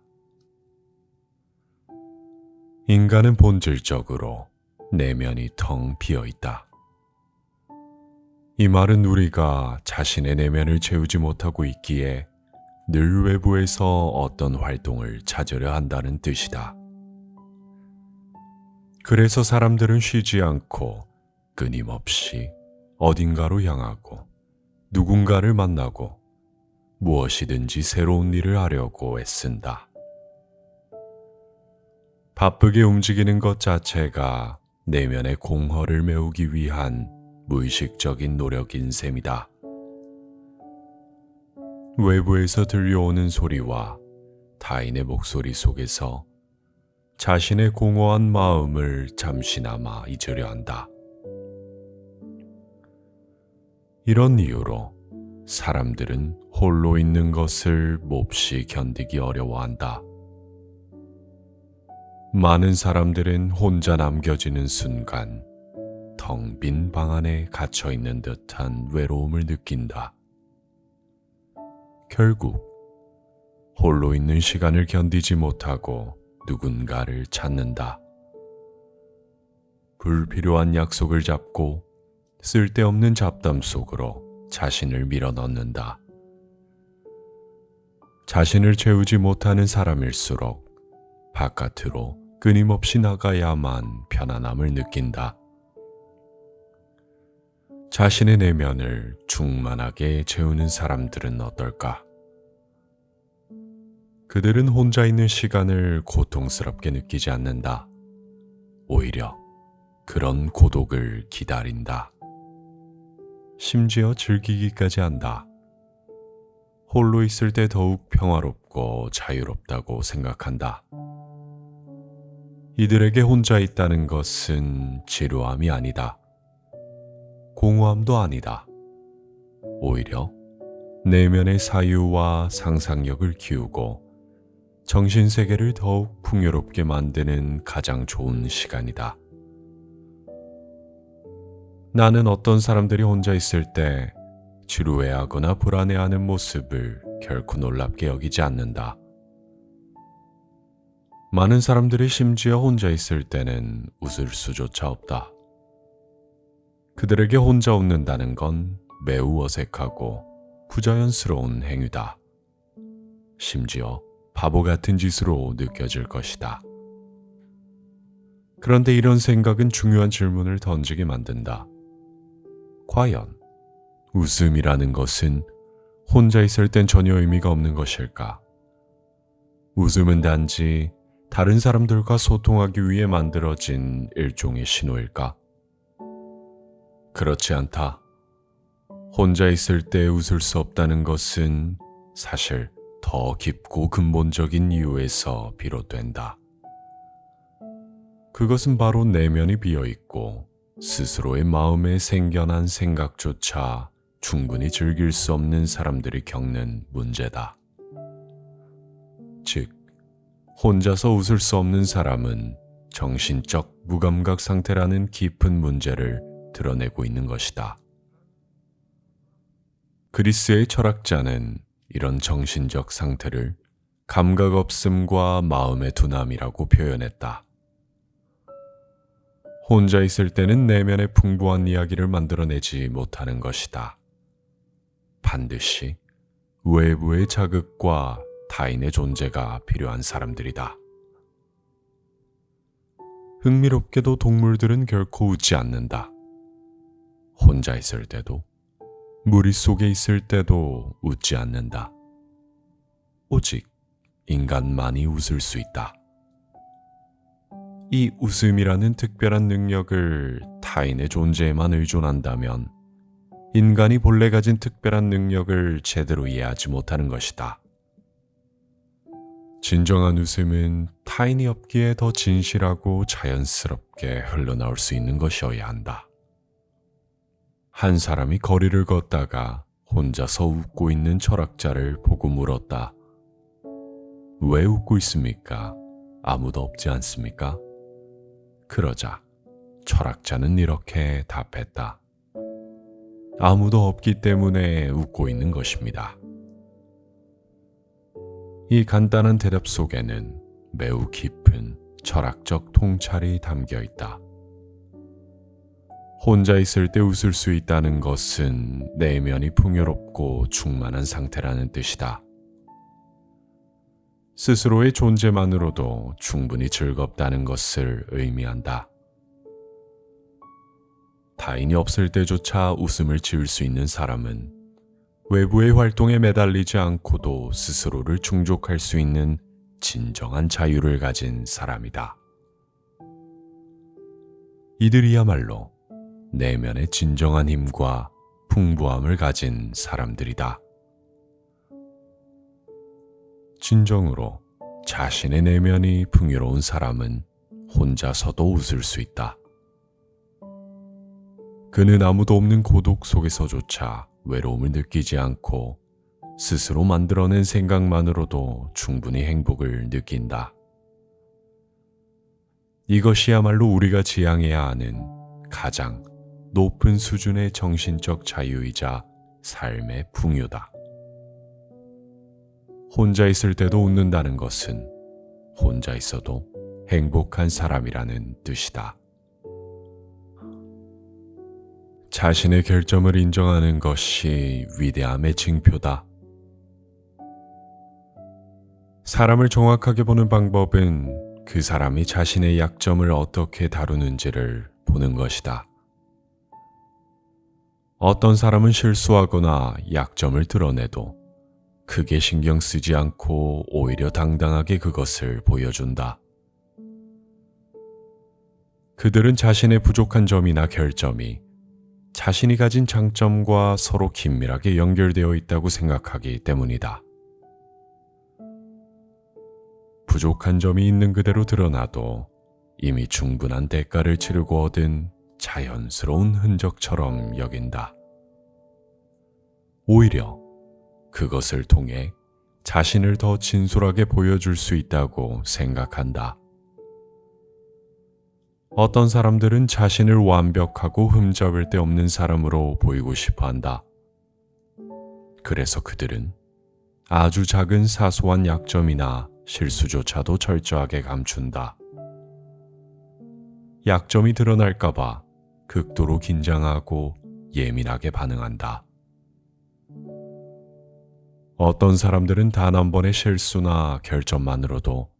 인간은 본질적으로 내면이 텅 비어 있다. 이 말은 우리가 자신의 내면을 채우지 못하고 있기에 늘 외부에서 어떤 활동을 찾으려 한다는 뜻이다. 그래서 사람들은 쉬지 않고 끊임없이 어딘가로 향하고 누군가를 만나고 무엇이든지 새로운 일을 하려고 애쓴다. 바쁘게 움직이는 것 자체가 내면의 공허를 메우기 위한 무의식적인 노력인 셈이다. 외부에서 들려오는 소리와 타인의 목소리 속에서 자신의 공허한 마음을 잠시나마 잊으려 한다. 이런 이유로 사람들은 홀로 있는 것을 몹시 견디기 어려워한다. 많은 사람들은 혼자 남겨지는 순간 텅 빈 방 안에 갇혀 있는 듯한 외로움을 느낀다. 결국 홀로 있는 시간을 견디지 못하고 누군가를 찾는다. 불필요한 약속을 잡고 쓸데없는 잡담 속으로 자신을 밀어넣는다. 자신을 채우지 못하는 사람일수록 바깥으로 끊임없이 나가야만 편안함을 느낀다. 자신의 내면을 충만하게 채우는 사람들은 어떨까? 그들은 혼자 있는 시간을 고통스럽게 느끼지 않는다. 오히려 그런 고독을 기다린다. 심지어 즐기기까지 한다. 홀로 있을 때 더욱 평화롭고 자유롭다고 생각한다. 이들에게 혼자 있다는 것은 지루함이 아니다. 공허함도 아니다. 오히려 내면의 사유와 상상력을 키우고 정신세계를 더욱 풍요롭게 만드는 가장 좋은 시간이다. 나는 어떤 사람들이 혼자 있을 때 지루해하거나 불안해하는 모습을 결코 놀랍게 여기지 않는다. 많은 사람들이 심지어 혼자 있을 때는 웃을 수조차 없다. 그들에게 혼자 웃는다는 건 매우 어색하고 부자연스러운 행위다. 심지어 바보 같은 짓으로 느껴질 것이다. 그런데 이런 생각은 중요한 질문을 던지게 만든다. 과연 웃음이라는 것은 혼자 있을 땐 전혀 의미가 없는 것일까? 웃음은 단지 다른 사람들과 소통하기 위해 만들어진 일종의 신호일까? 그렇지 않다. 혼자 있을 때 웃을 수 없다는 것은 사실 더 깊고 근본적인 이유에서 비롯된다. 그것은 바로 내면이 비어있고 스스로의 마음에 생겨난 생각조차 충분히 즐길 수 없는 사람들이 겪는 문제다. 즉, 혼자서 웃을 수 없는 사람은 정신적 무감각 상태라는 깊은 문제를 드러내고 있는 것이다. 그리스의 철학자는 이런 정신적 상태를 감각 없음과 마음의 둔함이라고 표현했다. 혼자 있을 때는 내면의 풍부한 이야기를 만들어내지 못하는 것이다. 반드시 외부의 자극과 타인의 존재가 필요한 사람들이다. 흥미롭게도 동물들은 결코 웃지 않는다. 혼자 있을 때도, 무리 속에 있을 때도 웃지 않는다. 오직 인간만이 웃을 수 있다. 이 웃음이라는 특별한 능력을 타인의 존재에만 의존한다면 인간이 본래 가진 특별한 능력을 제대로 이해하지 못하는 것이다. 진정한 웃음은 타인이 없기에 더 진실하고 자연스럽게 흘러나올 수 있는 것이어야 한다. 한 사람이 거리를 걷다가 혼자서 웃고 있는 철학자를 보고 물었다. 왜 웃고 있습니까? 아무도 없지 않습니까? 그러자 철학자는 이렇게 답했다. 아무도 없기 때문에 웃고 있는 것입니다. 이 간단한 대답 속에는 매우 깊은 철학적 통찰이 담겨 있다. 혼자 있을 때 웃을 수 있다는 것은 내면이 풍요롭고 충만한 상태라는 뜻이다. 스스로의 존재만으로도 충분히 즐겁다는 것을 의미한다. 타인이 없을 때조차 웃음을 지을 수 있는 사람은 외부의 활동에 매달리지 않고도 스스로를 충족할 수 있는 진정한 자유를 가진 사람이다. 이들이야말로 내면의 진정한 힘과 풍부함을 가진 사람들이다. 진정으로 자신의 내면이 풍요로운 사람은 혼자서도 웃을 수 있다. 그는 아무도 없는 고독 속에서조차 외로움을 느끼지 않고 스스로 만들어낸 생각만으로도 충분히 행복을 느낀다. 이것이야말로 우리가 지향해야 하는 가장 높은 수준의 정신적 자유이자 삶의 풍요다. 혼자 있을 때도 웃는다는 것은 혼자 있어도 행복한 사람이라는 뜻이다. 자신의 결점을 인정하는 것이 위대함의 징표다. 사람을 정확하게 보는 방법은 그 사람이 자신의 약점을 어떻게 다루는지를 보는 것이다. 어떤 사람은 실수하거나 약점을 드러내도 크게 신경 쓰지 않고 오히려 당당하게 그것을 보여준다. 그들은 자신의 부족한 점이나 결점이 자신이 가진 장점과 서로 긴밀하게 연결되어 있다고 생각하기 때문이다. 부족한 점이 있는 그대로 드러나도 이미 충분한 대가를 치르고 얻은 자연스러운 흔적처럼 여긴다. 오히려 그것을 통해 자신을 더 진솔하게 보여줄 수 있다고 생각한다. 어떤 사람들은 자신을 완벽하고 흠잡을 데 없는 사람으로 보이고 싶어 한다. 그래서 그들은 아주 작은 사소한 약점이나 실수조차도 철저하게 감춘다. 약점이 드러날까봐 극도로 긴장하고 예민하게 반응한다. 어떤 사람들은 단 한 번의 실수나 결점만으로도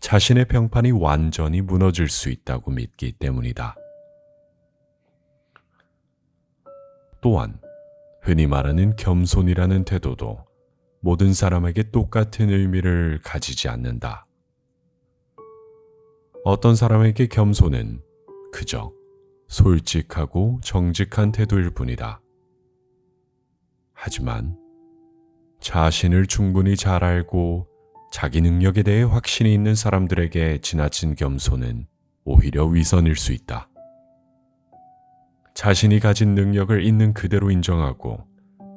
자신의 평판이 완전히 무너질 수 있다고 믿기 때문이다. 또한 흔히 말하는 겸손이라는 태도도 모든 사람에게 똑같은 의미를 가지지 않는다. 어떤 사람에게 겸손은 그저 솔직하고 정직한 태도일 뿐이다. 하지만 자신을 충분히 잘 알고 자기 능력에 대해 확신이 있는 사람들에게 지나친 겸손은 오히려 위선일 수 있다. 자신이 가진 능력을 있는 그대로 인정하고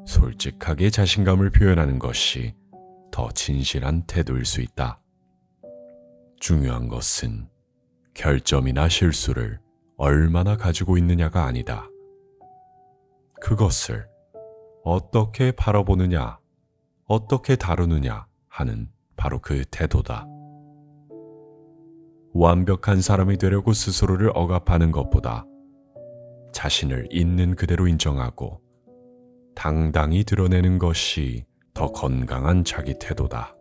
솔직하게 자신감을 표현하는 것이 더 진실한 태도일 수 있다. 중요한 것은 결점이나 실수를 얼마나 가지고 있느냐가 아니다. 그것을 어떻게 바라보느냐, 어떻게 다루느냐 하는 바로 그 태도다. 완벽한 사람이 되려고 스스로를 억압하는 것보다 자신을 있는 그대로 인정하고 당당히 드러내는 것이 더 건강한 자기 태도다.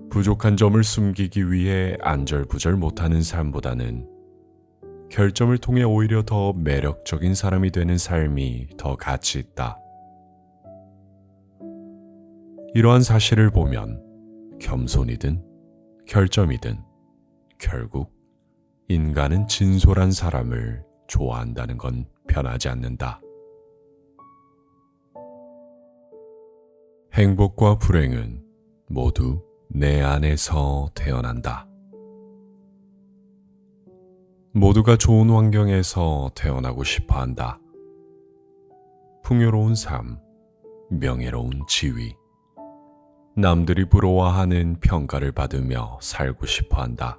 부족한 점을 숨기기 위해 안절부절 못하는 삶보다는 결점을 통해 오히려 더 매력적인 사람이 되는 삶이 더 가치 있다. 이러한 사실을 보면 겸손이든 결점이든 결국 인간은 진솔한 사람을 좋아한다는 건 변하지 않는다. 행복과 불행은 모두 내 안에서 태어난다. 모두가 좋은 환경에서 태어나고 싶어 한다. 풍요로운 삶, 명예로운 지위, 남들이 부러워하는 평가를 받으며 살고 싶어 한다.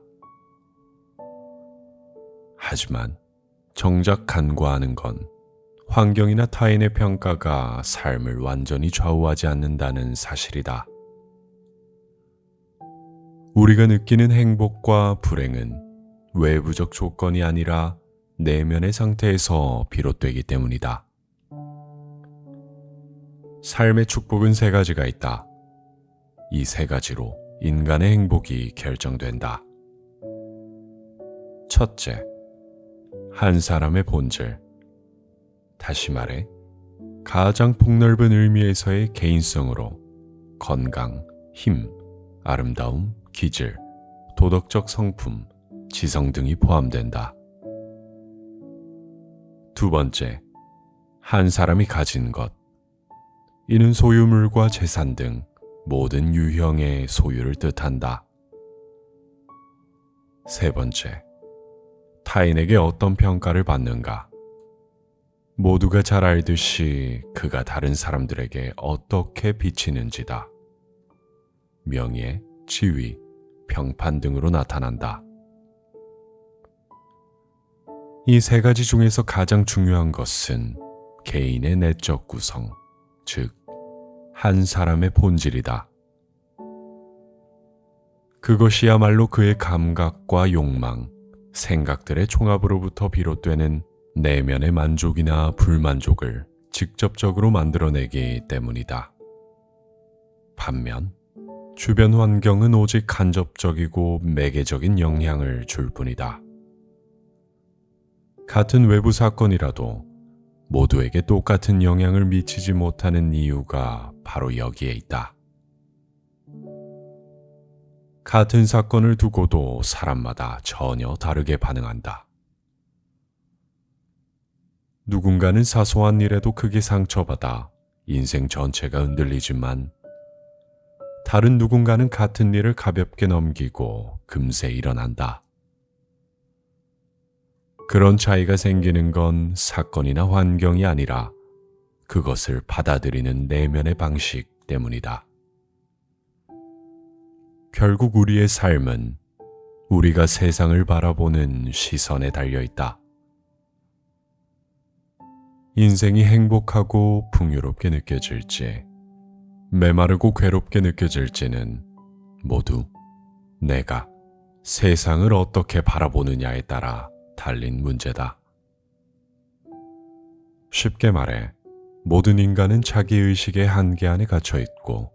하지만 정작 간과하는 건 환경이나 타인의 평가가 삶을 완전히 좌우하지 않는다는 사실이다. 우리가 느끼는 행복과 불행은 외부적 조건이 아니라 내면의 상태에서 비롯되기 때문이다. 삶의 축복은 세 가지가 있다. 이 세 가지로 인간의 행복이 결정된다. 첫째, 한 사람의 본질. 다시 말해, 가장 폭넓은 의미에서의 개인성으로 건강, 힘, 아름다움, 기질, 도덕적 성품, 지성 등이 포함된다. 두 번째, 한 사람이 가진 것. 이는 소유물과 재산 등 모든 유형의 소유를 뜻한다. 세 번째, 타인에게 어떤 평가를 받는가. 모두가 잘 알듯이 그가 다른 사람들에게 어떻게 비치는지다. 명예, 지위, 평판 등으로 나타난다. 이 세 가지 중에서 가장 중요한 것은 개인의 내적 구성, 즉, 한 사람의 본질이다. 그것이야말로 그의 감각과 욕망, 생각들의 총합으로부터 비롯되는 내면의 만족이나 불만족을 직접적으로 만들어내기 때문이다. 반면 주변 환경은 오직 간접적이고 매개적인 영향을 줄 뿐이다. 같은 외부 사건이라도 모두에게 똑같은 영향을 미치지 못하는 이유가 바로 여기에 있다. 같은 사건을 두고도 사람마다 전혀 다르게 반응한다. 누군가는 사소한 일에도 크게 상처받아 인생 전체가 흔들리지만 다른 누군가는 같은 일을 가볍게 넘기고 금세 일어난다. 그런 차이가 생기는 건 사건이나 환경이 아니라 그것을 받아들이는 내면의 방식 때문이다. 결국 우리의 삶은 우리가 세상을 바라보는 시선에 달려 있다. 인생이 행복하고 풍요롭게 느껴질지, 메마르고 괴롭게 느껴질지는 모두 내가 세상을 어떻게 바라보느냐에 따라 달린 문제다. 쉽게 말해, 모든 인간은 자기의식의 한계 안에 갇혀 있고,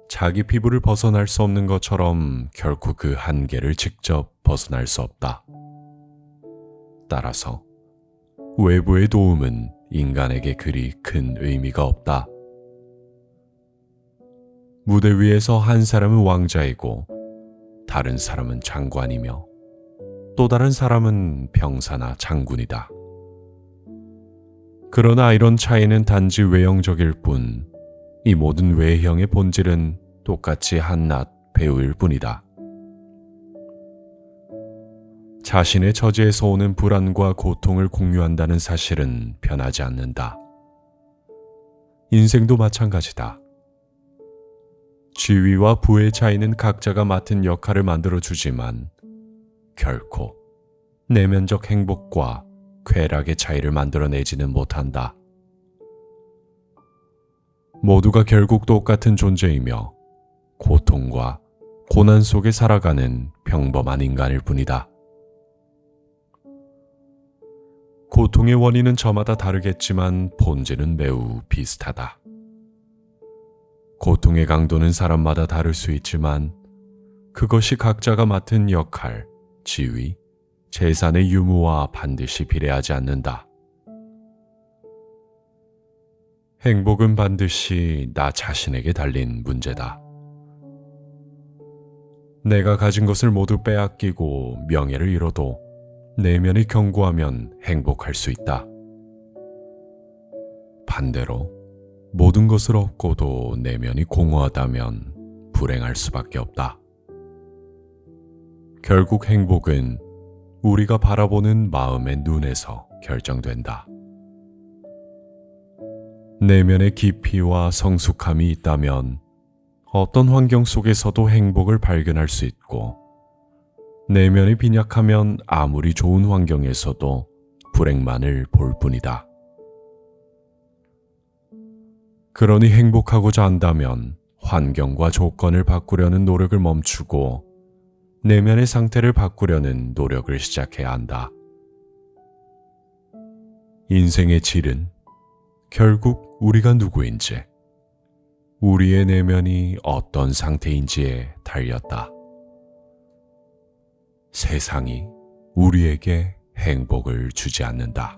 자기 피부를 벗어날 수 없는 것처럼 결코 그 한계를 직접 벗어날 수 없다. 따라서 외부의 도움은 인간에게 그리 큰 의미가 없다. 무대 위에서 한 사람은 왕자이고 다른 사람은 장관이며 또 다른 사람은 병사나 장군이다. 그러나 이런 차이는 단지 외형적일 뿐, 이 모든 외형의 본질은 똑같이 한낱 배우일 뿐이다. 자신의 처지에서 오는 불안과 고통을 공유한다는 사실은 변하지 않는다. 인생도 마찬가지다. 지위와 부의 차이는 각자가 맡은 역할을 만들어주지만 결코 내면적 행복과 쾌락의 차이를 만들어내지는 못한다. 모두가 결국 똑같은 존재이며 고통과 고난 속에 살아가는 평범한 인간일 뿐이다. 고통의 원인은 저마다 다르겠지만 본질은 매우 비슷하다. 고통의 강도는 사람마다 다를 수 있지만 그것이 각자가 맡은 역할, 지위, 재산의 유무와 반드시 비례하지 않는다. 행복은 반드시 나 자신에게 달린 문제다. 내가 가진 것을 모두 빼앗기고 명예를 잃어도 내면이 견고하면 행복할 수 있다. 반대로 모든 것을 얻고도 내면이 공허하다면 불행할 수밖에 없다. 결국 행복은 우리가 바라보는 마음의 눈에서 결정된다. 내면의 깊이와 성숙함이 있다면 어떤 환경 속에서도 행복을 발견할 수 있고, 내면이 빈약하면 아무리 좋은 환경에서도 불행만을 볼 뿐이다. 그러니 행복하고자 한다면 환경과 조건을 바꾸려는 노력을 멈추고 내면의 상태를 바꾸려는 노력을 시작해야 한다. 인생의 질은 결국 우리가 누구인지, 우리의 내면이 어떤 상태인지에 달렸다. 세상이 우리에게 행복을 주지 않는다.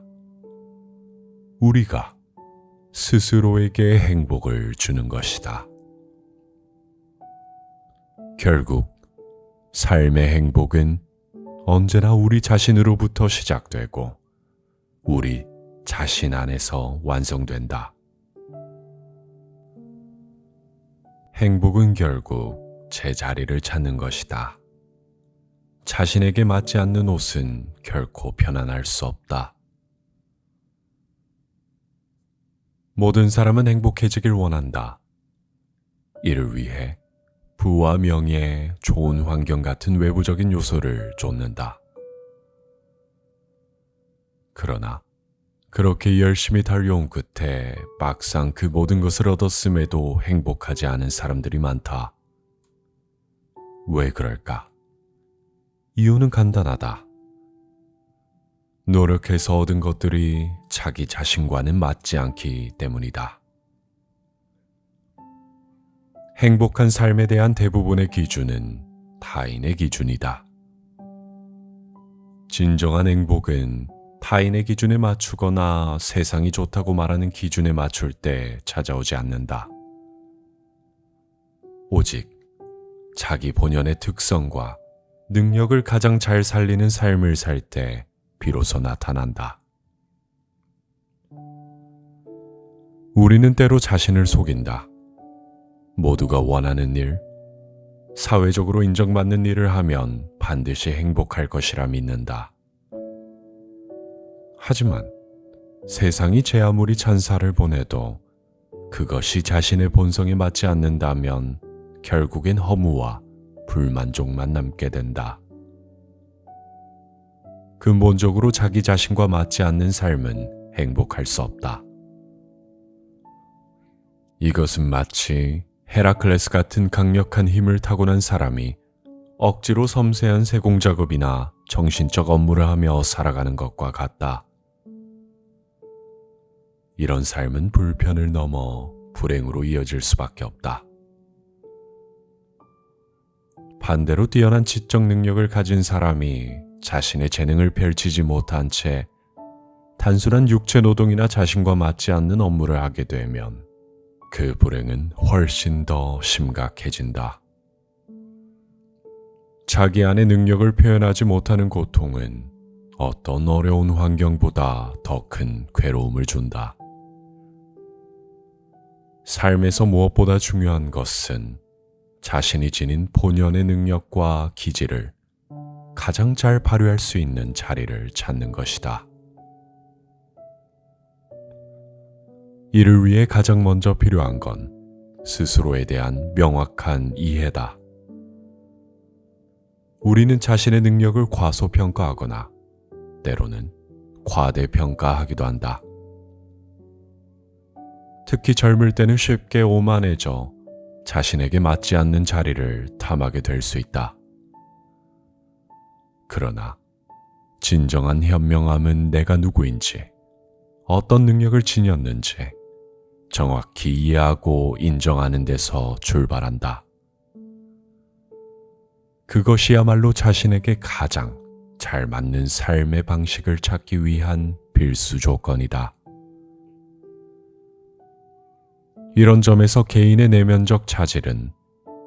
우리가 스스로에게 행복을 주는 것이다. 결국 삶의 행복은 언제나 우리 자신으로부터 시작되고 우리 자신 안에서 완성된다. 행복은 결국 제자리를 찾는 것이다. 자신에게 맞지 않는 옷은 결코 편안할 수 없다. 모든 사람은 행복해지길 원한다. 이를 위해 부와 명예, 좋은 환경 같은 외부적인 요소를 쫓는다. 그러나 그렇게 열심히 달려온 끝에 막상 그 모든 것을 얻었음에도 행복하지 않은 사람들이 많다. 왜 그럴까? 이유는 간단하다. 노력해서 얻은 것들이 자기 자신과는 맞지 않기 때문이다. 행복한 삶에 대한 대부분의 기준은 타인의 기준이다. 진정한 행복은 타인의 기준에 맞추거나 세상이 좋다고 말하는 기준에 맞출 때 찾아오지 않는다. 오직 자기 본연의 특성과 능력을 가장 잘 살리는 삶을 살 때 비로소 나타난다. 우리는 때로 자신을 속인다. 모두가 원하는 일, 사회적으로 인정받는 일을 하면 반드시 행복할 것이라 믿는다. 하지만 세상이 제 아무리 찬사를 보내도 그것이 자신의 본성에 맞지 않는다면 결국엔 허무와 불만족만 남게 된다. 근본적으로 자기 자신과 맞지 않는 삶은 행복할 수 없다. 이것은 마치 헤라클레스 같은 강력한 힘을 타고난 사람이 억지로 섬세한 세공 작업이나 정신적 업무를 하며 살아가는 것과 같다. 이런 삶은 불편을 넘어 불행으로 이어질 수밖에 없다. 반대로 뛰어난 지적 능력을 가진 사람이 자신의 재능을 펼치지 못한 채 단순한 육체 노동이나 자신과 맞지 않는 업무를 하게 되면 그 불행은 훨씬 더 심각해진다. 자기 안의 능력을 표현하지 못하는 고통은 어떤 어려운 환경보다 더 큰 괴로움을 준다. 삶에서 무엇보다 중요한 것은 자신이 지닌 본연의 능력과 기질을 가장 잘 발휘할 수 있는 자리를 찾는 것이다. 이를 위해 가장 먼저 필요한 건 스스로에 대한 명확한 이해다. 우리는 자신의 능력을 과소평가하거나 때로는 과대평가하기도 한다. 특히 젊을 때는 쉽게 오만해져 자신에게 맞지 않는 자리를 탐하게 될 수 있다. 그러나 진정한 현명함은 내가 누구인지, 어떤 능력을 지녔는지 정확히 이해하고 인정하는 데서 출발한다. 그것이야말로 자신에게 가장 잘 맞는 삶의 방식을 찾기 위한 필수 조건이다. 이런 점에서 개인의 내면적 자질은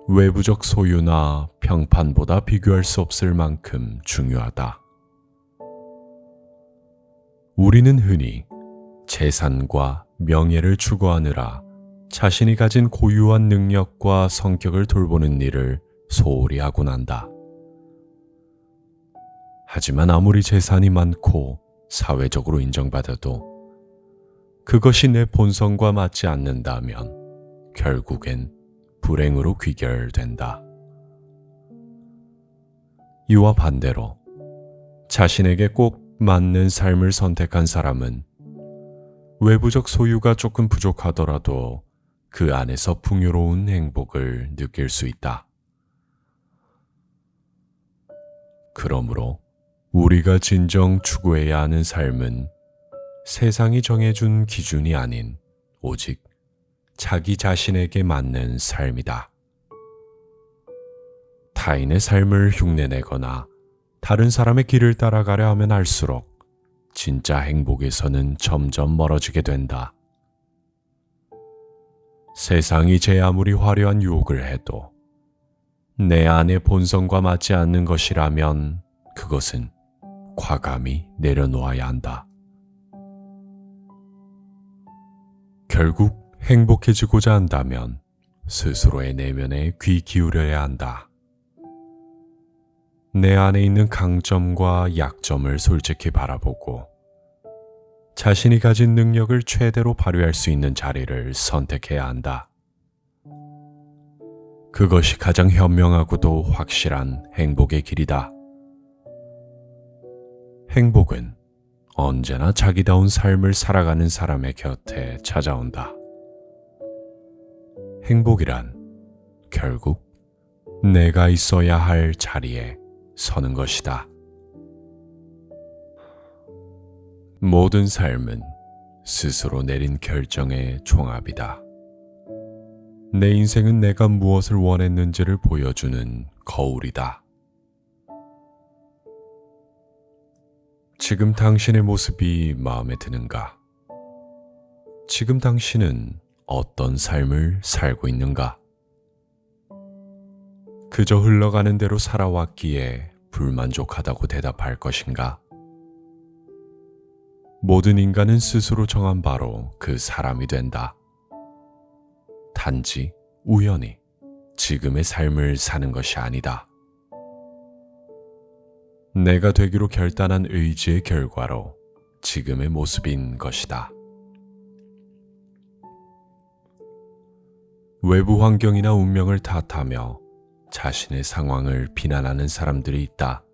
외부적 소유나 평판보다 비교할 수 없을 만큼 중요하다. 우리는 흔히 재산과 명예를 추구하느라 자신이 가진 고유한 능력과 성격을 돌보는 일을 소홀히 하곤 한다. 하지만 아무리 재산이 많고 사회적으로 인정받아도 그것이 내 본성과 맞지 않는다면 결국엔 불행으로 귀결된다. 이와 반대로 자신에게 꼭 맞는 삶을 선택한 사람은 외부적 소유가 조금 부족하더라도 그 안에서 풍요로운 행복을 느낄 수 있다. 그러므로 우리가 진정 추구해야 하는 삶은 세상이 정해준 기준이 아닌 오직 자기 자신에게 맞는 삶이다. 타인의 삶을 흉내내거나 다른 사람의 길을 따라가려 하면 할수록 진짜 행복에서는 점점 멀어지게 된다. 세상이 제 아무리 화려한 유혹을 해도 내 안의 본성과 맞지 않는 것이라면 그것은 과감히 내려놓아야 한다. 결국 행복해지고자 한다면 스스로의 내면에 귀 기울여야 한다. 내 안에 있는 강점과 약점을 솔직히 바라보고 자신이 가진 능력을 최대로 발휘할 수 있는 자리를 선택해야 한다. 그것이 가장 현명하고도 확실한 행복의 길이다. 행복은 언제나 자기다운 삶을 살아가는 사람의 곁에 찾아온다. 행복이란 결국 내가 있어야 할 자리에 서는 것이다. 모든 삶은 스스로 내린 결정의 종합이다. 내 인생은 내가 무엇을 원했는지를 보여주는 거울이다. 지금 당신의 모습이 마음에 드는가? 지금 당신은 어떤 삶을 살고 있는가? 그저 흘러가는 대로 살아왔기에 불만족하다고 대답할 것인가? 모든 인간은 스스로 정한 바로 그 사람이 된다. 단지 우연히 지금의 삶을 사는 것이 아니다. 내가 되기로 결단한 의지의 결과로 지금의 모습인 것이다. 외부 환경이나 운명을 탓하며 자신의 상황을 비난하는 사람들이 있다.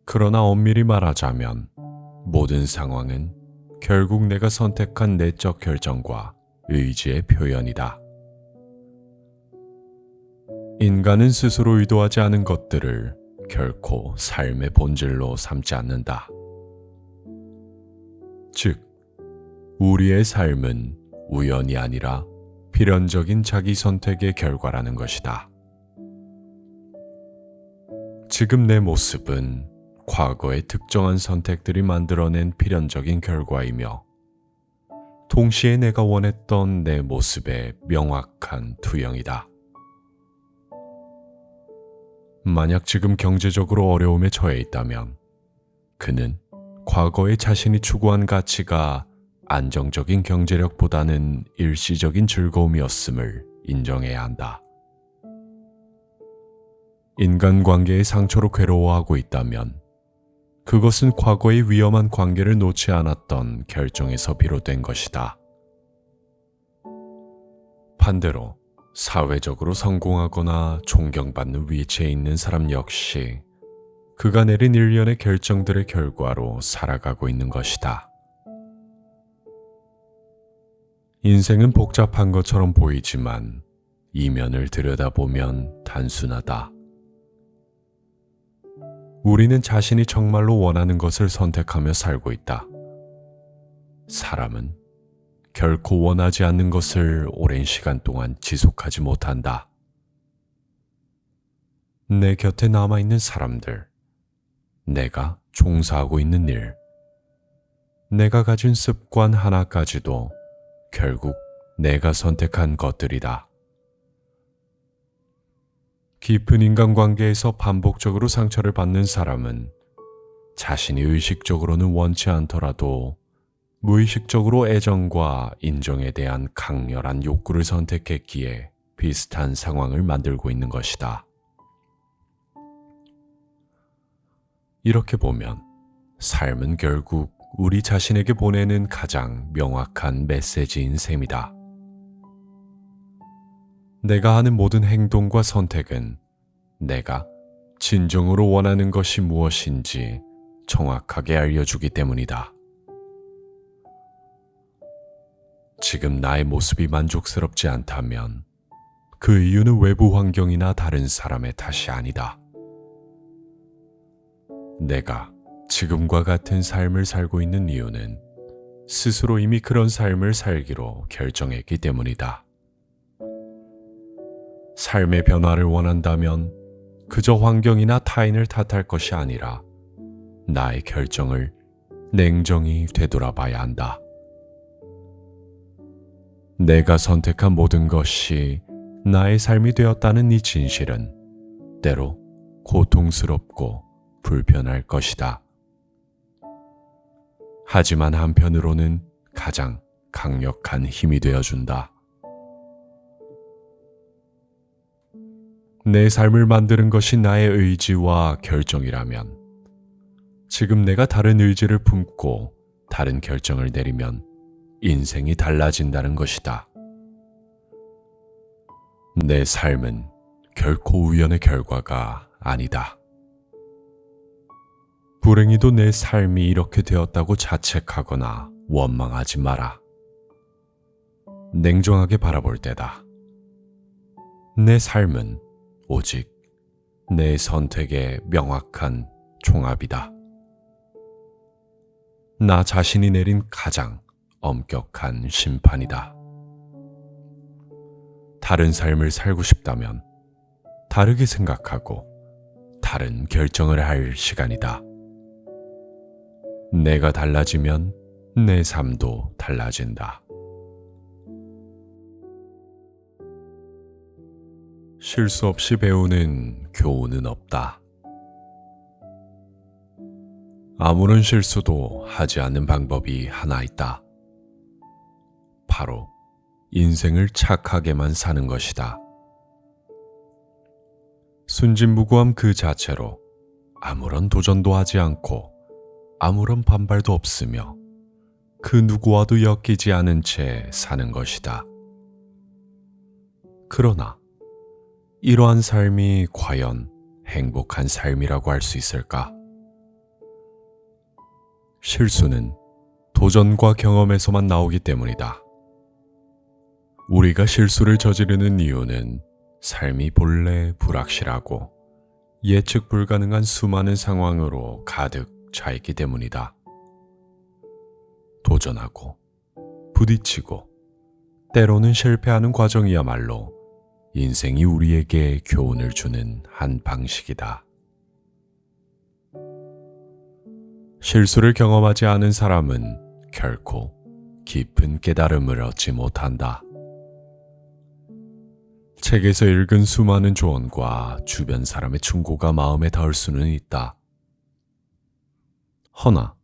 그러나 엄밀히 말하자면 모든 상황은 결국 내가 선택한 내적 결정과 의지의 표현이다. 인간은 스스로 의도하지 않은 것들을 결코 삶의 본질로 삼지 않는다. 즉, 우리의 삶은 우연이 아니라 필연적인 자기 선택의 결과라는 것이다. 지금 내 모습은 과거의 특정한 선택들이 만들어낸 필연적인 결과이며 동시에 내가 원했던 내 모습의 명확한 투영이다. 만약 지금 경제적으로 어려움에 처해 있다면 그는 과거에 자신이 추구한 가치가 안정적인 경제력보다는 일시적인 즐거움이었음을 인정해야 한다. 인간관계의 상처로 괴로워하고 있다면 그것은 과거의 위험한 관계를 놓지 않았던 결정에서 비롯된 것이다. 반대로 사회적으로 성공하거나 존경받는 위치에 있는 사람 역시 그가 내린 일련의 결정들의 결과로 살아가고 있는 것이다. 인생은 복잡한 것처럼 보이지만 이면을 들여다보면 단순하다. 우리는 자신이 정말로 원하는 것을 선택하며 살고 있다. 사람은 결코 원하지 않는 것을 오랜 시간 동안 지속하지 못한다. 내 곁에 남아있는 사람들, 내가 종사하고 있는 일, 내가 가진 습관 하나까지도 결국 내가 선택한 것들이다. 깊은 인간관계에서 반복적으로 상처를 받는 사람은 자신이 의식적으로는 원치 않더라도 무의식적으로 애정과 인정에 대한 강렬한 욕구를 선택했기에 비슷한 상황을 만들고 있는 것이다. 이렇게 보면 삶은 결국 우리 자신에게 보내는 가장 명확한 메시지인 셈이다. 내가 하는 모든 행동과 선택은 내가 진정으로 원하는 것이 무엇인지 정확하게 알려주기 때문이다. 지금 나의 모습이 만족스럽지 않다면 그 이유는 외부 환경이나 다른 사람의 탓이 아니다. 내가 지금과 같은 삶을 살고 있는 이유는 스스로 이미 그런 삶을 살기로 결정했기 때문이다. 삶의 변화를 원한다면 그저 환경이나 타인을 탓할 것이 아니라 나의 결정을 냉정히 되돌아봐야 한다. 내가 선택한 모든 것이 나의 삶이 되었다는 이 진실은 때로 고통스럽고 불편할 것이다. 하지만 한편으로는 가장 강력한 힘이 되어준다. 내 삶을 만드는 것이 나의 의지와 결정이라면 지금 내가 다른 의지를 품고 다른 결정을 내리면 인생이 달라진다는 것이다. 내 삶은 결코 우연의 결과가 아니다. 불행히도 내 삶이 이렇게 되었다고 자책하거나 원망하지 마라. 냉정하게 바라볼 때다. 내 삶은 오직 내 선택의 명확한 종합이다. 나 자신이 내린 가장 엄격한 심판이다. 다른 삶을 살고 싶다면 다르게 생각하고 다른 결정을 할 시간이다. 내가 달라지면 내 삶도 달라진다. 실수 없이 배우는 교훈은 없다. 아무런 실수도 하지 않는 방법이 하나 있다. 바로 인생을 착하게만 사는 것이다. 순진무구함 그 자체로 아무런 도전도 하지 않고 아무런 반발도 없으며 그 누구와도 엮이지 않은 채 사는 것이다. 그러나 이러한 삶이 과연 행복한 삶이라고 할 수 있을까? 실수는 도전과 경험에서만 나오기 때문이다. 우리가 실수를 저지르는 이유는 삶이 본래 불확실하고 예측 불가능한 수많은 상황으로 가득 차 있기 때문이다. 도전하고 부딪히고 때로는 실패하는 과정이야말로 인생이 우리에게 교훈을 주는 한 방식이다. 실수를 경험하지 않은 사람은 결코 깊은 깨달음을 얻지 못한다. 책에서 읽은 수많은 조언과 주변 사람의 충고가 마음에 닿을 수는 있다. 허나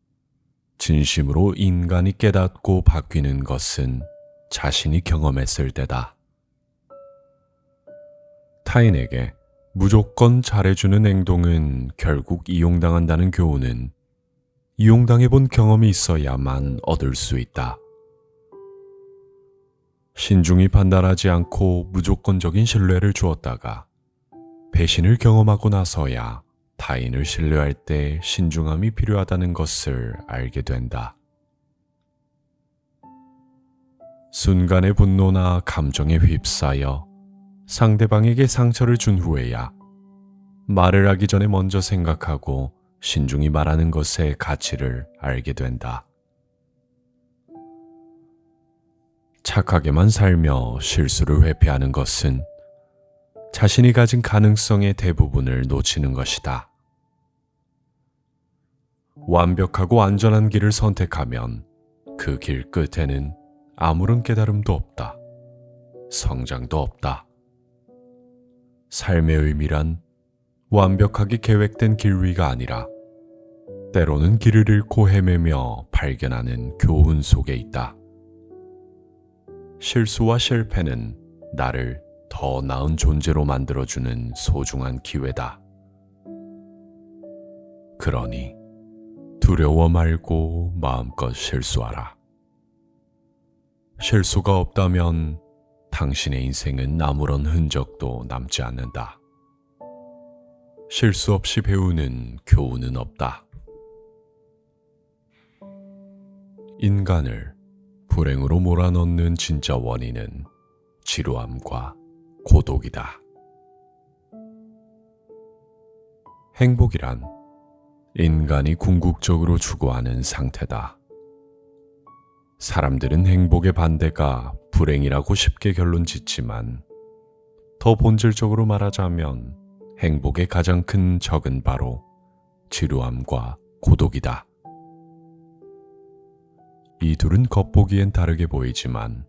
진심으로 인간이 깨닫고 바뀌는 것은 자신이 경험했을 때다. 타인에게 무조건 잘해주는 행동은 결국 이용당한다는 교훈은 이용당해본 경험이 있어야만 얻을 수 있다. 신중히 판단하지 않고 무조건적인 신뢰를 주었다가 배신을 경험하고 나서야 타인을 신뢰할 때 신중함이 필요하다는 것을 알게 된다. 순간의 분노나 감정에 휩싸여 상대방에게 상처를 준 후에야 말을 하기 전에 먼저 생각하고 신중히 말하는 것의 가치를 알게 된다. 착하게만 살며 실수를 회피하는 것은 자신이 가진 가능성의 대부분을 놓치는 것이다. 완벽하고 안전한 길을 선택하면 그 길 끝에는 아무런 깨달음도 없다. 성장도 없다. 삶의 의미란 완벽하게 계획된 길 위가 아니라 때로는 길을 잃고 헤매며 발견하는 교훈 속에 있다. 실수와 실패는 나를 더 나은 존재로 만들어주는 소중한 기회다. 그러니 두려워 말고 마음껏 실수하라. 실수가 없다면 당신의 인생은 아무런 흔적도 남지 않는다. 실수 없이 배우는 교훈은 없다. 인간을 불행으로 몰아넣는 진짜 원인은 지루함과 고독이다. 행복이란 인간이 궁극적으로 추구하는 상태다. 사람들은 행복의 반대가 불행이라고 쉽게 결론 짓지만 더 본질적으로 말하자면 행복의 가장 큰 적은 바로 지루함과 고독이다. 이 둘은 겉보기엔 다르게 보이지만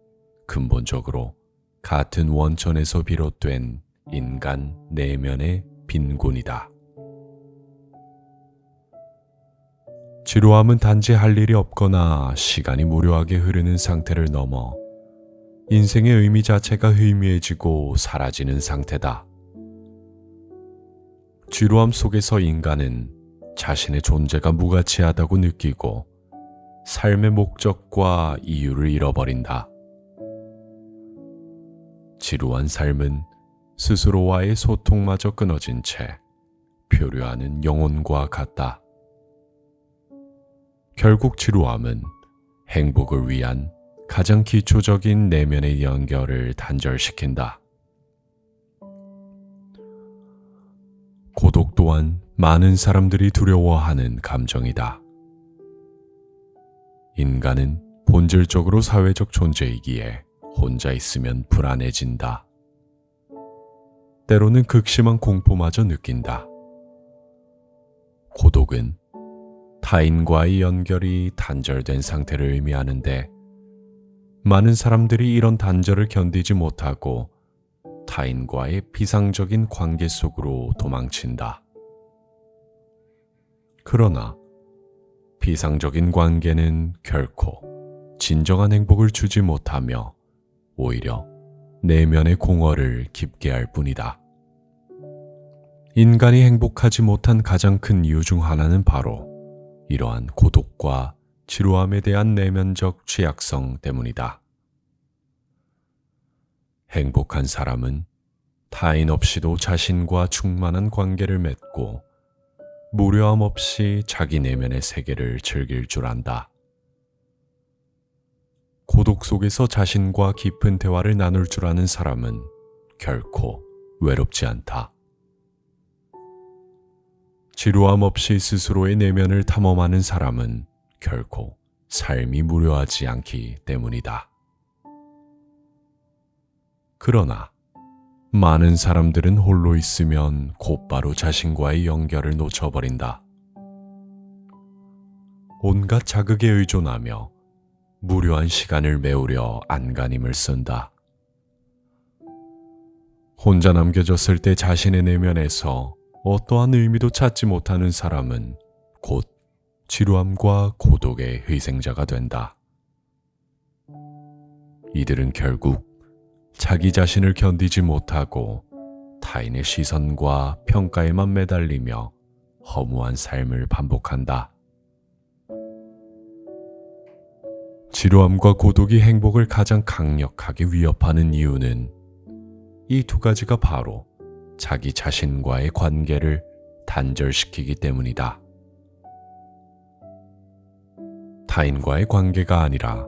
근본적으로 같은 원천에서 비롯된 인간 내면의 빈곤이다. 지루함은 단지 할 일이 없거나 시간이 무료하게 흐르는 상태를 넘어 인생의 의미 자체가 희미해지고 사라지는 상태다. 지루함 속에서 인간은 자신의 존재가 무가치하다고 느끼고 삶의 목적과 이유를 잃어버린다. 지루한 삶은 스스로와의 소통마저 끊어진 채 표류하는 영혼과 같다. 결국 지루함은 행복을 위한 가장 기초적인 내면의 연결을 단절시킨다. 고독 또한 많은 사람들이 두려워하는 감정이다. 인간은 본질적으로 사회적 존재이기에 혼자 있으면 불안해진다. 때로는 극심한 공포마저 느낀다. 고독은 타인과의 연결이 단절된 상태를 의미하는데 많은 사람들이 이런 단절을 견디지 못하고 타인과의 비상적인 관계 속으로 도망친다. 그러나 비상적인 관계는 결코 진정한 행복을 주지 못하며 오히려 내면의 공허를 깊게 할 뿐이다. 인간이 행복하지 못한 가장 큰 이유 중 하나는 바로 이러한 고독과 지루함에 대한 내면적 취약성 때문이다. 행복한 사람은 타인 없이도 자신과 충만한 관계를 맺고 무료함 없이 자기 내면의 세계를 즐길 줄 안다. 고독 속에서 자신과 깊은 대화를 나눌 줄 아는 사람은 결코 외롭지 않다. 지루함 없이 스스로의 내면을 탐험하는 사람은 결코 삶이 무료하지 않기 때문이다. 그러나 많은 사람들은 홀로 있으면 곧바로 자신과의 연결을 놓쳐버린다. 온갖 자극에 의존하며 무료한 시간을 메우려 안간힘을 쓴다. 혼자 남겨졌을 때 자신의 내면에서 어떠한 의미도 찾지 못하는 사람은 곧 지루함과 고독의 희생자가 된다. 이들은 결국 자기 자신을 견디지 못하고 타인의 시선과 평가에만 매달리며 허무한 삶을 반복한다. 지루함과 고독이 행복을 가장 강력하게 위협하는 이유는 이 두 가지가 바로 자기 자신과의 관계를 단절시키기 때문이다. 타인과의 관계가 아니라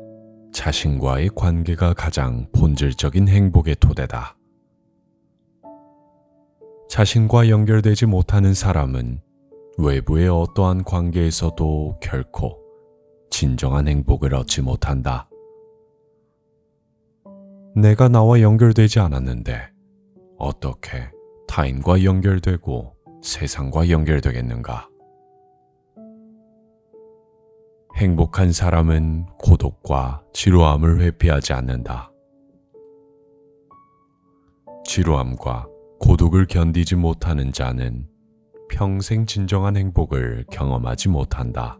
자신과의 관계가 가장 본질적인 행복의 토대다. 자신과 연결되지 못하는 사람은 외부의 어떠한 관계에서도 결코 진정한 행복을 얻지 못한다. 내가 나와 연결되지 않았는데 어떻게 타인과 연결되고 세상과 연결되겠는가? 행복한 사람은 고독과 지루함을 회피하지 않는다. 지루함과 고독을 견디지 못하는 자는 평생 진정한 행복을 경험하지 못한다.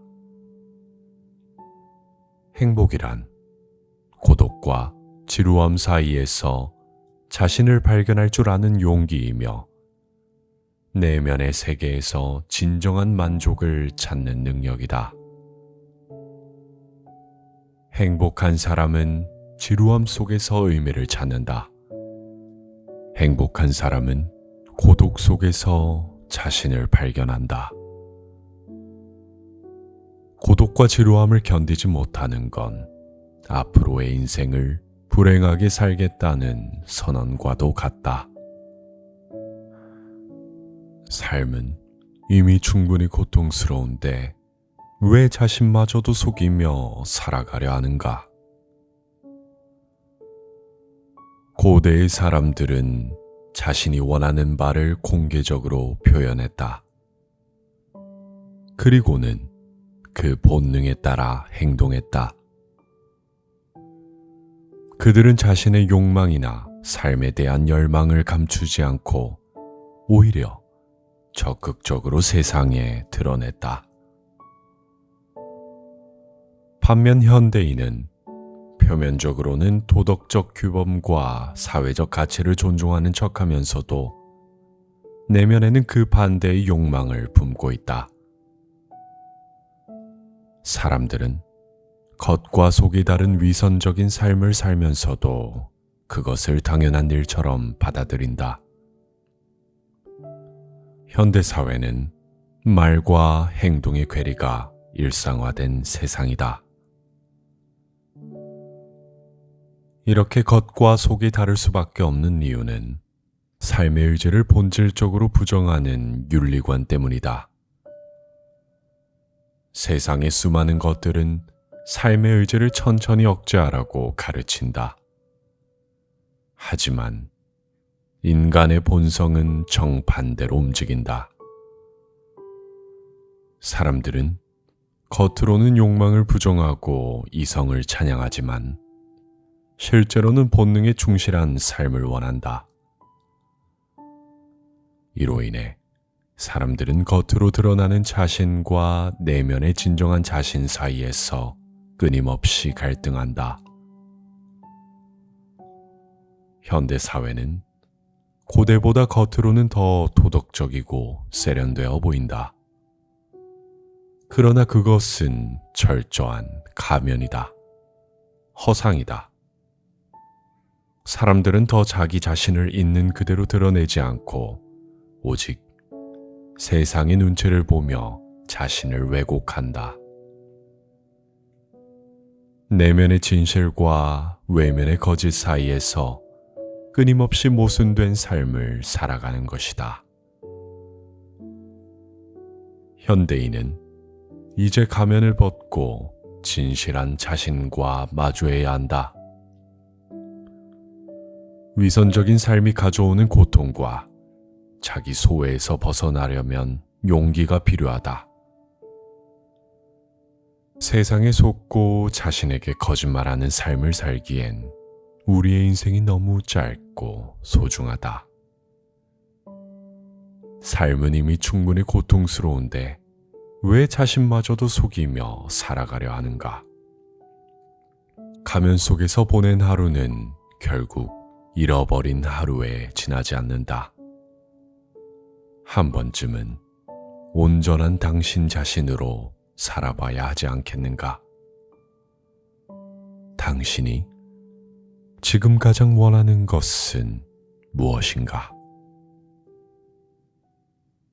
행복이란 고독과 지루함 사이에서 자신을 발견할 줄 아는 용기이며 내면의 세계에서 진정한 만족을 찾는 능력이다. 행복한 사람은 지루함 속에서 의미를 찾는다. 행복한 사람은 고독 속에서 자신을 발견한다. 고독과 지루함을 견디지 못하는 건 앞으로의 인생을 불행하게 살겠다는 선언과도 같다. 삶은 이미 충분히 고통스러운데 왜 자신마저도 속이며 살아가려 하는가? 고대의 사람들은 자신이 원하는 바를 공개적으로 표현했다. 그리고는 그 본능에 따라 행동했다. 그들은 자신의 욕망이나 삶에 대한 열망을 감추지 않고 오히려 적극적으로 세상에 드러냈다. 반면 현대인은 표면적으로는 도덕적 규범과 사회적 가치를 존중하는 척하면서도 내면에는 그 반대의 욕망을 품고 있다. 사람들은 겉과 속이 다른 위선적인 삶을 살면서도 그것을 당연한 일처럼 받아들인다. 현대사회는 말과 행동의 괴리가 일상화된 세상이다. 이렇게 겉과 속이 다를 수밖에 없는 이유는 삶의 의지를 본질적으로 부정하는 윤리관 때문이다. 세상의 수많은 것들은 삶의 의지를 천천히 억제하라고 가르친다. 하지만 인간의 본성은 정반대로 움직인다. 사람들은 겉으로는 욕망을 부정하고 이성을 찬양하지만 실제로는 본능에 충실한 삶을 원한다. 이로 인해 사람들은 겉으로 드러나는 자신과 내면의 진정한 자신 사이에서 끊임없이 갈등한다. 현대 사회는 고대보다 겉으로는 더 도덕적이고 세련되어 보인다. 그러나 그것은 철저한 가면이다. 허상이다. 사람들은 더 자기 자신을 있는 그대로 드러내지 않고 오직 세상의 눈치를 보며 자신을 왜곡한다. 내면의 진실과 외면의 거짓 사이에서 끊임없이 모순된 삶을 살아가는 것이다. 현대인은 이제 가면을 벗고 진실한 자신과 마주해야 한다. 위선적인 삶이 가져오는 고통과 자기 소외에서 벗어나려면 용기가 필요하다. 세상에 속고 자신에게 거짓말하는 삶을 살기엔 우리의 인생이 너무 짧고 소중하다. 삶은 이미 충분히 고통스러운데 왜 자신마저도 속이며 살아가려 하는가? 가면 속에서 보낸 하루는 결국 잃어버린 하루에 지나지 않는다. 한 번쯤은 온전한 당신 자신으로 살아봐야 하지 않겠는가? 당신이 지금 가장 원하는 것은 무엇인가?